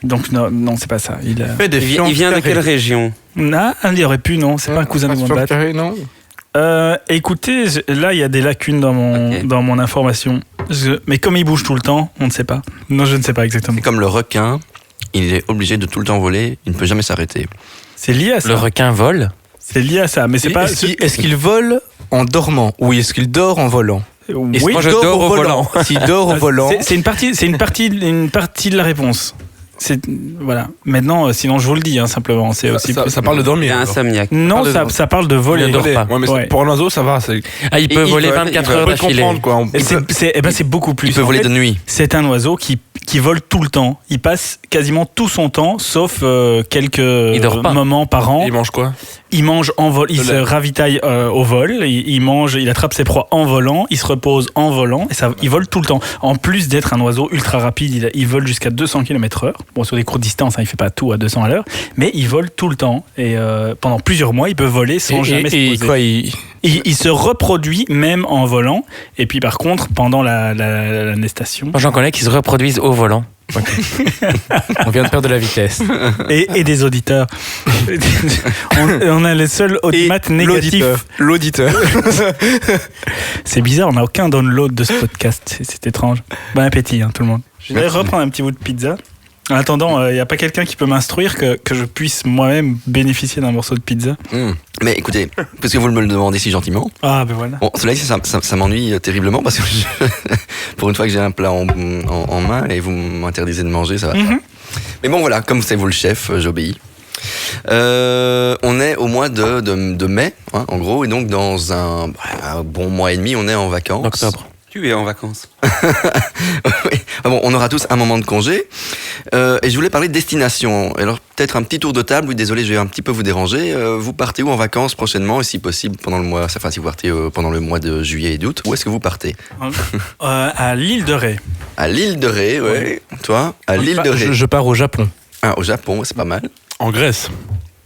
Donc non, c'est pas ça. Il Fait des Il vient de quelle région? il aurait pu, non. C'est pas un cousin de Wombat. Non. Écoutez, là, il y a des lacunes dans mon information. Mais comme il bouge tout le temps, on ne sait pas. Non, je ne sais pas exactement. C'est comme le requin, il est obligé de tout le temps voler, il ne peut jamais s'arrêter. C'est lié à ça. Le requin vole. C'est lié à ça, mais c'est pas. Est-ce qu'il vole en dormant ou est-ce qu'il dort en volant? Oui. Moi, je dors au volant. S'il dort au volant. C'est une partie de la réponse. Voilà. Maintenant, sinon je vous le dis simplement. C'est aussi. Ça parle de Il est dormir. alors. insomniaque. Non, parle de- ça parle de voler. Il dort pas. Ouais, mais Ouais. pour un oiseau, ça va. Ah, il peut Il voler vole, 24 il heures On peut d'affilée. comprendre, quoi. Et c'est beaucoup plus. Il peut En voler fait, de nuit. C'est un oiseau qui vole tout le temps. Il passe quasiment tout son temps, sauf quelques dort pas. moments par an. Il mange quoi? Il mange en vol, il Le se lait. ravitaille au vol, il mange, il attrape ses proies en volant, il se repose en volant, et ça, il vole tout le temps. En plus d'être un oiseau ultra rapide, il vole jusqu'à 200 km/h. Bon, sur des courtes distances, il fait pas tout à 200 à l'heure, mais il vole tout le temps. Et pendant plusieurs mois, il peut voler sans jamais se Et poser. quoi, Il se reproduit même en volant. Et puis par contre, pendant la nestation Moi, j'en connais qui se reproduisent au volant. on vient de perdre de la vitesse. et des auditeurs. on a les seuls audimat négatifs. L'auditeur. C'est bizarre, on n'a aucun download de ce podcast. C'est étrange. Bon appétit, tout le monde. Je vais reprendre un petit bout de pizza. En attendant, il n'y a pas quelqu'un qui peut m'instruire que je puisse moi-même bénéficier d'un morceau de pizza? Mais écoutez, parce que vous me le demandez si gentiment. Ah, ben voilà. Bon, cela dit, ça m'ennuie terriblement parce que pour une fois que j'ai un plat en main et vous m'interdisez de manger, ça va. Mhm. Mais bon, voilà, comme c'est vous le chef, j'obéis. On est au mois de mai, en gros, et donc dans un bon mois et demi, on est en vacances. Octobre. Tu es en vacances. Oui. Ah bon, on aura tous un moment de congé. Et je voulais parler de destination. Alors, peut-être un petit tour de table. Oui, désolé, je vais un petit peu vous déranger. Vous partez où en vacances prochainement? Et si possible, pendant le mois, enfin, si vous partez pendant le mois de juillet et d'août, où est-ce que vous partez? À l'île de Ré. À l'île de Ré, ouais. Toi? À l'île de Ré. Je pars au Japon. Ah, au Japon, c'est pas mal. En Grèce.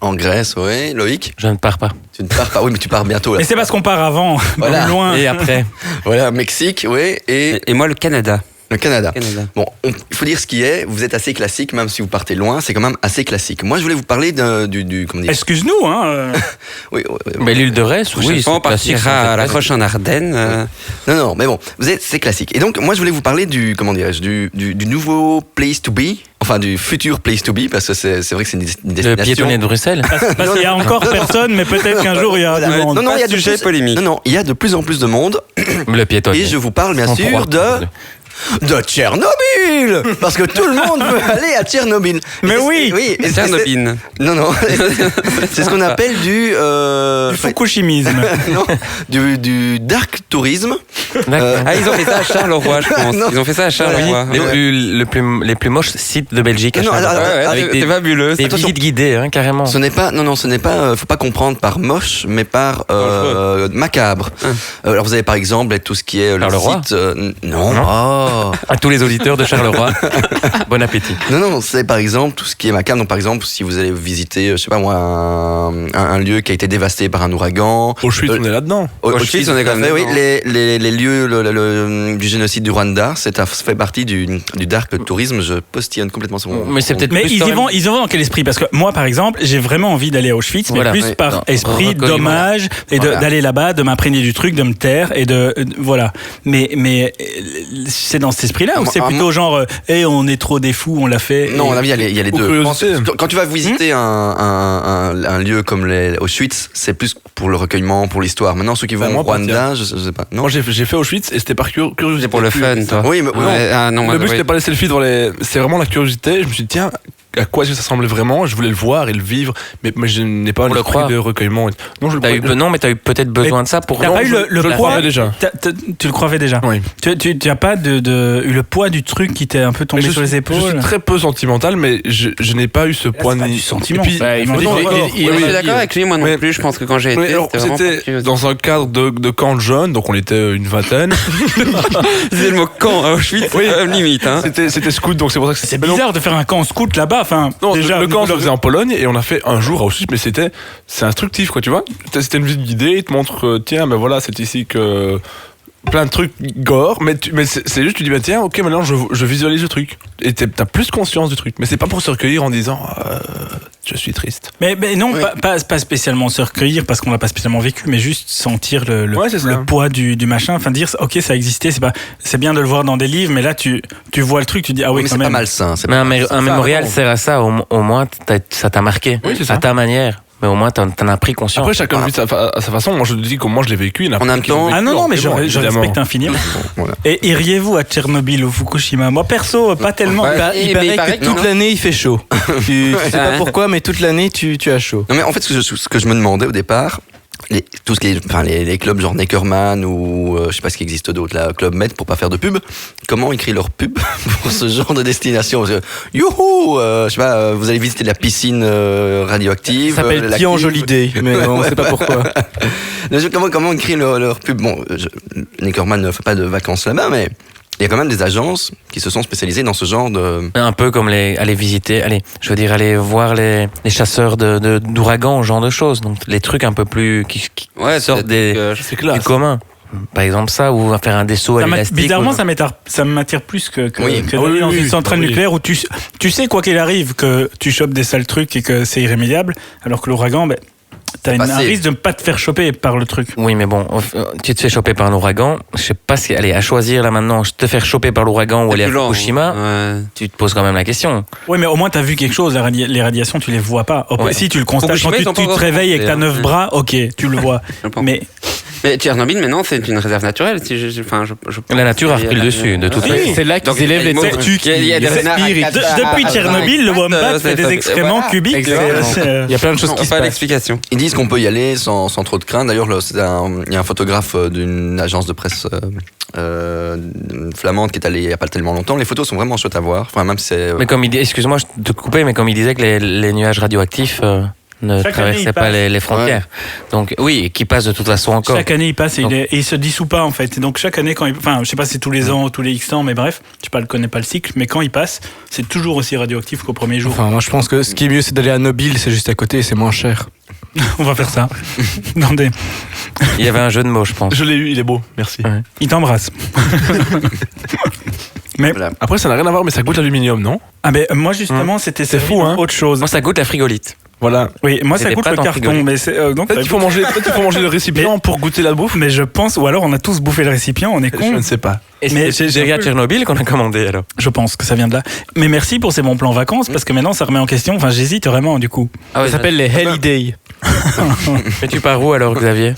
En Grèce, ouais. Loïc? Je ne pars pas. Tu ne pars pas. Oui, mais tu pars bientôt, là. Mais c'est parce qu'on part avant, Voilà. loin. Et après, Voilà, Mexique, ouais. Et Et moi, le Canada. Le Canada. Canada. Bon, il faut dire ce qui est. Vous êtes assez classique, même si vous partez loin, c'est quand même assez classique. Moi, je voulais vous parler du comment dire. Excuse-nous, hein. Oui. Mais l'île de Ré, oui, On partira à la Roche en Ardennes. Non, mais bon, c'est classique. Et donc, moi, je voulais vous parler du nouveau place to be. Enfin, du futur place to be, parce que c'est vrai que c'est une le destination. piétonnier de Bruxelles. Parce qu'il y a encore personne, mais peut-être qu'un jour il y aura du monde. Non, il y a Pas de sujet polémique. Non, il y a de plus en plus de monde. Le piétonnier. Et je vous parle bien Sans sûr pouvoir de Tchernobyl, parce que tout le monde veut aller à Tchernobyl. Mais oui. et Tchernobyl. Non, c'est ce qu'on appelle du Fukushimisme. non, du dark tourisme. D'accord. Ah, ils ont fait ça à Charleroi, je pense. Non. Ils ont fait ça à Charleroi. Les plus moches sites de Belgique. à Non, Charleroi. alors, Ouais, avec c'est des fabuleux. des Attention. visites guidées, hein, carrément. Ce n'est pas, faut pas comprendre par moche, mais par macabre. Alors vous avez par exemple tout ce qui est le Charleroi. site. Non. Non. Oh. À tous les auditeurs de Charleroi, bon appétit. Non, c'est par exemple tout ce qui est macabre. Donc par exemple, si vous allez visiter, je sais pas moi, un lieu qui a été dévasté par un ouragan. Auschwitz, on est là-dedans. Auschwitz, on est quand même Oui, dedans. les lieux du génocide du Rwanda, ça fait partie du dark tourisme. Je postillonne complètement sur mon. Mais c'est peut-être Mais plus ils quand y même- vont dans quel esprit? Parce que moi, par exemple, j'ai vraiment envie d'aller à Auschwitz, mais Voilà, plus oui. par Non, esprit recueillement. d'hommage et Voilà. d'aller là-bas, de m'imprégner du truc, de me taire et voilà. Mais c'est dans cet esprit-là ou c'est plutôt genre, on est trop des fous, on l'a fait. Non, et- on a vu, il y a les Ou deux. curiosité. Quand tu vas visiter un lieu comme Auschwitz, c'est plus pour le recueillement, pour l'histoire. Maintenant, ceux qui vont moi, au Rwanda, je sais pas. Non. Moi, j'ai fait Auschwitz et c'était par curiosité. C'est pour le fun, toi. Oui, mais Ouais, ah, non, moi, Le but, oui. c'était pas les selfies devant les. C'est vraiment la curiosité. Je me suis dit, tiens, à quoi est-ce que ça ressemblait vraiment? Je voulais le voir et le vivre, mais je n'ai pas Pour le l'esprit croire. de recueillement. Non, je le crois. Non, mais t'as eu peut-être besoin de ça pour. T'as Non, pas eu le je le poids croyais déjà. Tu le croyais déjà. Oui. Tu as pas eu le poids du truc qui t'est un peu tombé Mais sur les Je épaules. suis très peu sentimental, mais je n'ai pas eu ce poids c'est pas ni du sentiment. Et puis, Bah, il faut non, dire- non, il- Oui, il- je suis d'accord avec lui, moi non Mais- plus. Je pense que quand j'ai Oui, été, alors, c'était vraiment c'était particulier. dans un cadre de camp de jeunes, donc on était une vingtaine. C'est le mot camp à Auschwitz, Oui. limite. Hein. C'était scout, donc c'est pour ça que C'est bizarre de faire un camp scout là-bas. Enfin, Non, déjà, le camp se faisait en Pologne et on a fait un jour à Auschwitz, mais c'est instructif, quoi, tu vois. C'était une visite guidée, ils te montrent, tiens, ben voilà, c'est ici que. Plein de trucs gore, mais c'est juste, tu dis, ben tiens, ok, maintenant je visualise le truc. Et t'as plus conscience du truc. Mais c'est pas pour se recueillir en disant, je suis triste. Mais non, Oui. pas spécialement se recueillir parce qu'on l'a pas spécialement vécu, mais juste sentir le Ouais, c'est ça. poids du machin. Enfin, dire, ok, ça existait, c'est bien de le voir dans des livres, mais là, tu vois le truc, tu dis, ah oui, mais quand c'est pas même. malsain. Mais un ça, mémorial vraiment. sert à ça, au moins ça t'a marqué. Oui, c'est ça. À ta manière. Mais au moins t'en as pris conscience. Après, chacun vit à sa façon. Moi, je dis comment je l'ai vécu. Il y en a En même qui l'ont temps- vécu Ah non, mais je évidemment. respecte infiniment. Voilà. Et iriez-vous à Tchernobyl ou Fukushima? Moi, perso, pas tellement. Ouais. Il Mais paraît que non. toute l'année il fait chaud. Tu sais pas Ouais. pourquoi, mais toute l'année tu as chaud. Non, mais en fait, ce que je me demandais au départ, tout ce qui est, les clubs genre Neckerman ou je sais pas ce qui existe d'autre, là, Club Med, pour pas faire de pub, comment écrire leur pub pour ce genre de destination? Parce que, youhou, je sais pas, vous allez visiter la piscine radioactive. Ça s'appelle la Tian cuve. Jolidé, mais on sait pas pourquoi. Comment écrire leur pub? Bon, Neckerman ne fait pas de vacances là-bas, mais il y a quand même des agences qui se sont spécialisées dans ce genre de. Un peu comme aller visiter, aller voir les chasseurs d'ouragans, ce genre de choses. Donc les trucs un peu plus qui Ouais, sortent c'est C'est du classe. commun. Par exemple ça, ou faire un dessaut à l'élastique. Bizarrement, ou- ça m'attire plus que Oui. que Ah d'aller oui, dans oui, une oui. centrale Ah oui. nucléaire où tu sais, quoi qu'il arrive, que tu chopes des sales trucs et que c'est irrémédiable, alors que l'ouragan, t'as un passé. risque de ne pas te faire choper par le truc. Oui, mais bon, tu te fais choper par un ouragan. Je sais pas si, allez, à choisir là maintenant, te faire choper par l'ouragan ou aller à Fukushima, Ouais. tu te poses quand même la question. Oui, mais au moins, t'as vu quelque chose. Les radiations, tu les vois pas. Ouais. Si tu le constates, Fukushima, quand ils ont pas tu te encore réveilles avec commencé, ta hein. 9 bras, ok, tu le vois. Je pense. Mais Mais Tchernobyl, maintenant, c'est une réserve naturelle. Si je La nature a repris le dessus, de toute façon. façon. C'est là qu'ils élèvent les tortues qui Il y a des renards à respirent. quatre pattes. depuis Tchernobyl, le wombat fait des excréments cubiques. Exactement. Il y a plein de choses qui se Pas passent. d'explication. Ils disent qu'on peut y aller sans trop de crainte. D'ailleurs, il y a un photographe d'une agence de presse flamande qui est allé il n'y a pas tellement longtemps. Les photos sont vraiment chouettes à voir. Enfin, même si c'est. Mais comme excuse-moi de te couper, mais comme il disait que les nuages radioactifs ne Chaque année, traversaient ils pas passent. les frontières. Donc oui, et qui passent de toute façon encore. Chaque année, il passe et il se dissout pas, en fait. Et donc, chaque année, enfin, je sais pas si c'est tous les ans, tous les X temps, mais bref, je connais pas le cycle, mais quand il passe, c'est toujours aussi radioactif qu'au premier jour. Enfin, moi je pense que ce qui est mieux c'est d'aller à Nobile, c'est juste à côté et c'est moins cher. On va faire ça. Dans des... Il y avait un jeu de mots, je pense. Je l'ai eu, il est beau, merci. Ouais. Il t'embrasse. Mais Voilà. Après, ça n'a rien à voir, mais ça goûte l'aluminium, non? moi justement, c'était C'est fou, servi hein. autre chose. Moi, ça goûte la frigolite. Voilà. Oui, moi ça C'était goûte pas le dans le carton, frigo. mais c'est donc Peut-être qu'il faut manger le récipient pour goûter la bouffe. Mais je pense, ou alors on a tous bouffé le récipient, on est Je con. ne sais pas. Et Mais c'est j'ai un Géria peu- Tchernobyl qu'on a commandé alors. Je pense que ça vient de là. Mais merci pour ces bons plans vacances, parce que maintenant ça remet en question. Enfin, j'hésite vraiment du coup. Ah Ça s'appelle les Holiday. Mais tu pars où alors, Xavier?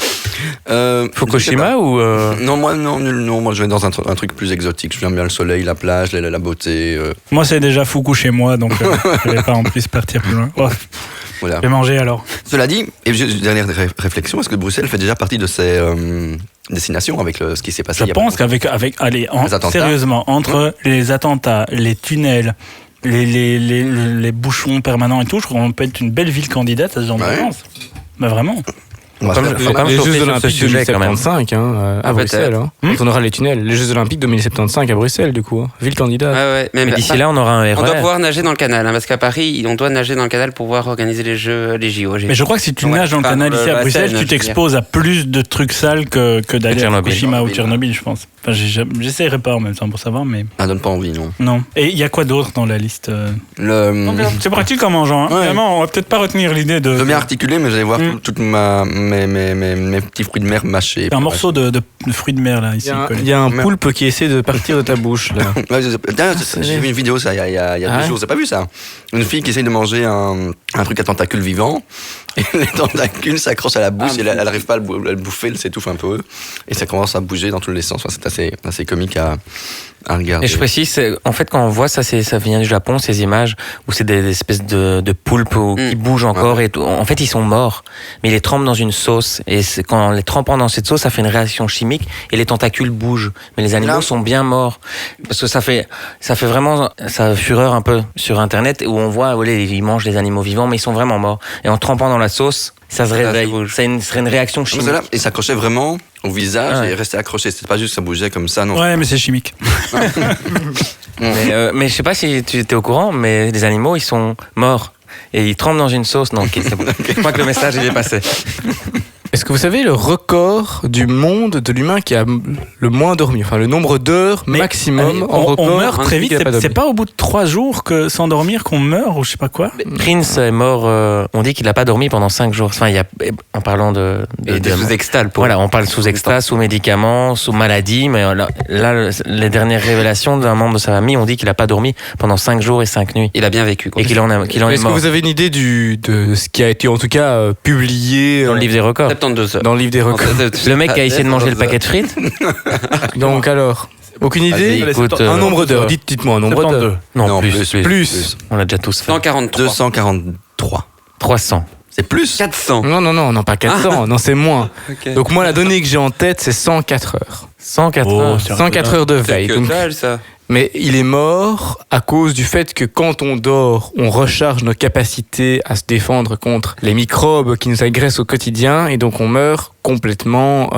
Fukushima ou Non, moi je vais dans un truc plus exotique. J'aime bien le soleil, la plage, la beauté. Moi, c'est déjà Fuku chez moi, donc je vais pas en plus partir plus loin. Oh, Voilà. je vais manger alors. Cela dit, et juste une dernière réflexion, est-ce que Bruxelles fait déjà partie de ces destinations avec ce qui s'est passé Je il y a pense pas longtemps? qu'avec allez, Les attentats. sérieusement, entre les attentats, les tunnels, les bouchons permanents et tout, je crois qu'on peut être une belle ville candidate à ce genre de Ouais. vacances. Mais vraiment. On va se faire- Faut quand même Les chauffer Jeux sur ce Olympiques sujet, quand même. 2075 à Bruxelles. Hein. Quand on aura les tunnels. Les Jeux Olympiques 2075 à Bruxelles, du coup. Hein. Ville candidate. Mais Mais d'ici là, on aura un RER. on doit pouvoir nager dans le canal, hein, parce qu'à Paris, on doit nager dans le canal pour pouvoir organiser les JO. Mais je crois que si tu Ouais, nages dans le enfin, canal ici à la Bruxelles, Seine, tu je veux t'exposes à plus de trucs sales que d'aller à Tchernobyl. Fukushima ou Tchernobyl, je pense. Enfin, j'essaierai pas en même temps pour savoir, mais Ça donne pas envie, non. non. Et il y a quoi d'autre dans la liste Le, C'est pratique en mangeant. Hein. Ouais. Vraiment, on va peut-être pas retenir l'idée de. je veux bien articuler, mais j'allais voir Mm. toutes mes petits fruits de mer mâchés. C'est un morceau de fruits de mer là ici. collé. Il y a un Merde. poulpe qui essaie de partir de ta bouche, là. Ouais, j'ai vu une vidéo ça il y a Ah 2 ouais jours, j'ai pas vu ça. Une fille qui essaye de manger un truc à tentacules vivant et les tentacules s'accrochent à la bouche et elle arrive pas à le bouffer, elle s'étouffe un peu et ça commence à bouger dans tous les sens. Enfin, c'est assez comique à regarder. Et je précise, en fait, quand on voit ça, ça vient du Japon, ces images où c'est des espèces de poulpes qui bougent encore et tout. En fait, ils sont morts, mais ils les trempent dans une sauce. Et quand on les trempant dans cette sauce, ça fait une réaction chimique et les tentacules bougent. Mais les animaux Là. sont bien morts. Parce que ça fait vraiment, ça fureur un peu sur Internet où on voit, ils mangent les animaux vivants, mais ils sont vraiment morts. Et en trempant dans la sauce, ça se réveille. Serait une réaction Ah, mais chimique. c'est là, et s'accrochait vraiment au visage Ouais. et restait accroché. C'était pas juste que ça bougeait comme ça, non. Ouais, mais c'est chimique. Mais je sais pas si tu étais au courant, mais les animaux, ils sont morts. Et ils trempent dans une sauce. Non, ok, c'est bon. Je crois que le message, il est passé. Est-ce que vous savez le record du monde de l'humain qui a le moins dormi? Enfin, le nombre d'heures Mais, maximum allez, en record. on meurt très vite. qui a pas C'est dormi. pas au bout de 3 jours que sans dormir qu'on meurt ou je sais pas quoi. Prince est mort, on dit qu'il n'a pas dormi pendant 5 jours. Enfin, en parlant de sous extal pour. Voilà, on parle sous extase, sous médicaments, sous maladie, mais là, les dernières révélations d'un membre de sa famille ont dit qu'il n'a pas dormi pendant 5 jours et 5 nuits. Il a bien vécu. Quoi. Et qu'il en est Est-ce que mort. vous avez une idée de ce qui a été en tout cas publié Dans le livre des records. 72 heures. dans le livre des records? Le mec qui a essayé de manger le paquet de frites. Donc alors, aucune idée? Vas-y, Écoute, Un nombre d'heures. Dites-moi un nombre d'heures. 72. Non, Non, plus. Plus. On l'a déjà tous fait. 143. 243. 300. C'est plus. 400. Non, pas 400. Non, c'est moins. Ok. Donc moi, la donnée que j'ai en tête, c'est 104 heures. 104 Oh, heures. c'est un 104 heures de C'est veille. que Donc, dalle, ça. mais il est mort à cause du fait que quand on dort, on recharge nos capacités à se défendre contre les microbes qui nous agressent au quotidien et donc on meurt complètement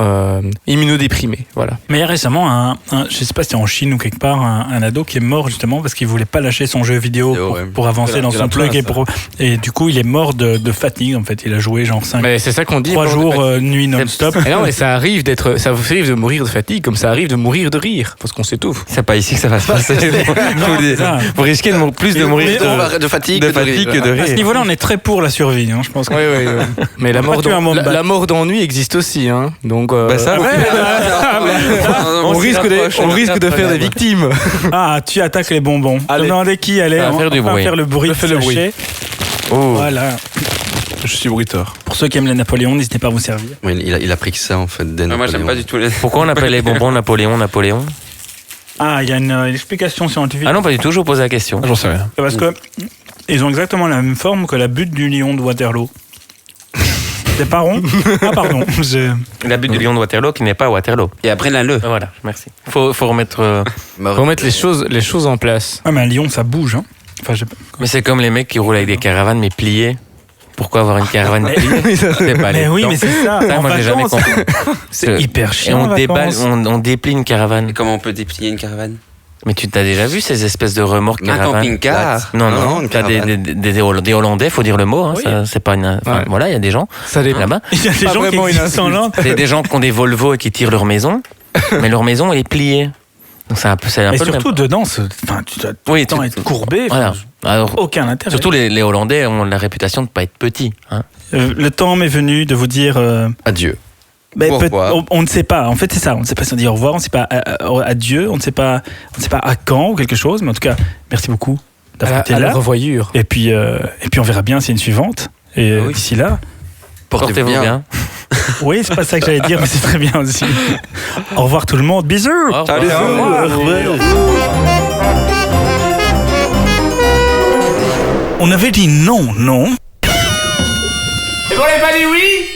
immunodéprimé. Voilà. Mais il y a récemment, je sais pas si c'était en Chine ou quelque part, un ado qui est mort justement parce qu'il voulait pas lâcher son jeu vidéo Ouais. pour avancer dans C'est son la truc place, et du coup il est mort de fatigue en fait. Il a joué genre 5, Mais c'est ça qu'on dit. 3 mort de jours fatigue. nuit non-stop. Et non, mais ça arrive de mourir de fatigue comme ça arrive de mourir de rire parce qu'on s'étouffe. C'est pas ici que ça va se passer. Non, c'est ça. Vous risquez plus de mourir De fatigue, de que de fatigue que rire. de À ce rire. niveau-là, on est très pour la survie. Hein, je pense que. Oui. Mais la mort, tuer un monde la mort d'ennui existe aussi. Hein. Donc, Bah ça, on risque de faire des victimes. Ah, tu attaques les bonbons. Allez. Demandez qui allait. Ça va On faire du va bruit. faire le bruit. Fais le bruit. sachet. Oh. Voilà. Je suis bruiteur. Pour ceux qui aiment les Napoléons, n'hésitez pas à vous servir. Oui, il a pris que ça en fait. Moi, j'aime pas du tout les. Pourquoi on appelle les bonbons Napoléon? Ah, il y a une explication scientifique. Ah non, pas du tout, je vous pose la question. Ah, j'en sais rien. C'est parce que ils ont exactement la même forme que la butte du lion de Waterloo. C'est pas rond. Ah pardon. La butte du lion de Waterloo qui n'est pas à Waterloo. Et après, le. Voilà, merci. Faut remettre. Faut remettre les choses en place. Ah mais un lion ça bouge. Hein. Enfin, Mais c'est comme les mecs qui roulent avec des caravanes mais pliées. Pourquoi avoir une caravane pliée? C'est pas mais oui, dedans. mais c'est ça. Ça, en moi, j'ai jamais vacances, compris. c'est hyper Et chiant. on en déballe, vacances. on déplie une caravane. Et comment on peut déplier une caravane? Mais tu t'as déjà vu ces espèces de remorques Un caravanes? camping-car. Non, une t'as caravane. des Hollandais, faut dire le mot. Hein, Oui. ça, c'est pas une. enfin, Ouais. Voilà, il y a des gens Ça dépend. là-bas. Il y a des Pas gens qui vraiment une existent en Hollande. C'est des gens qui ont des Volvo et qui tirent leur maison, mais leur maison elle est pliée. Donc c'est un peu Et le surtout même. dedans, tu dois tout Oui, le temps être courbé. Voilà. Alors, Aucun intérêt. surtout les Hollandais ont la réputation de ne pas être petits. Hein. Le temps m'est venu de vous dire. Adieu. Ben, Au revoir. on ne sait pas. En fait, c'est ça. On ne sait pas si on dit au revoir. On ne sait pas adieu. On ne sait pas à quand ou quelque chose. Mais en tout cas, merci beaucoup d'avoir été À la là. revoyure. Et puis on verra bien s'il y a une suivante. Et Oui. d'ici là, Portez-vous bien. oui, c'est pas ça que j'allais dire, mais c'est très bien aussi. Au revoir tout le monde. Bisous. Au revoir. Allez, Au revoir. On avait dit non. Et on n'avait pas dit oui?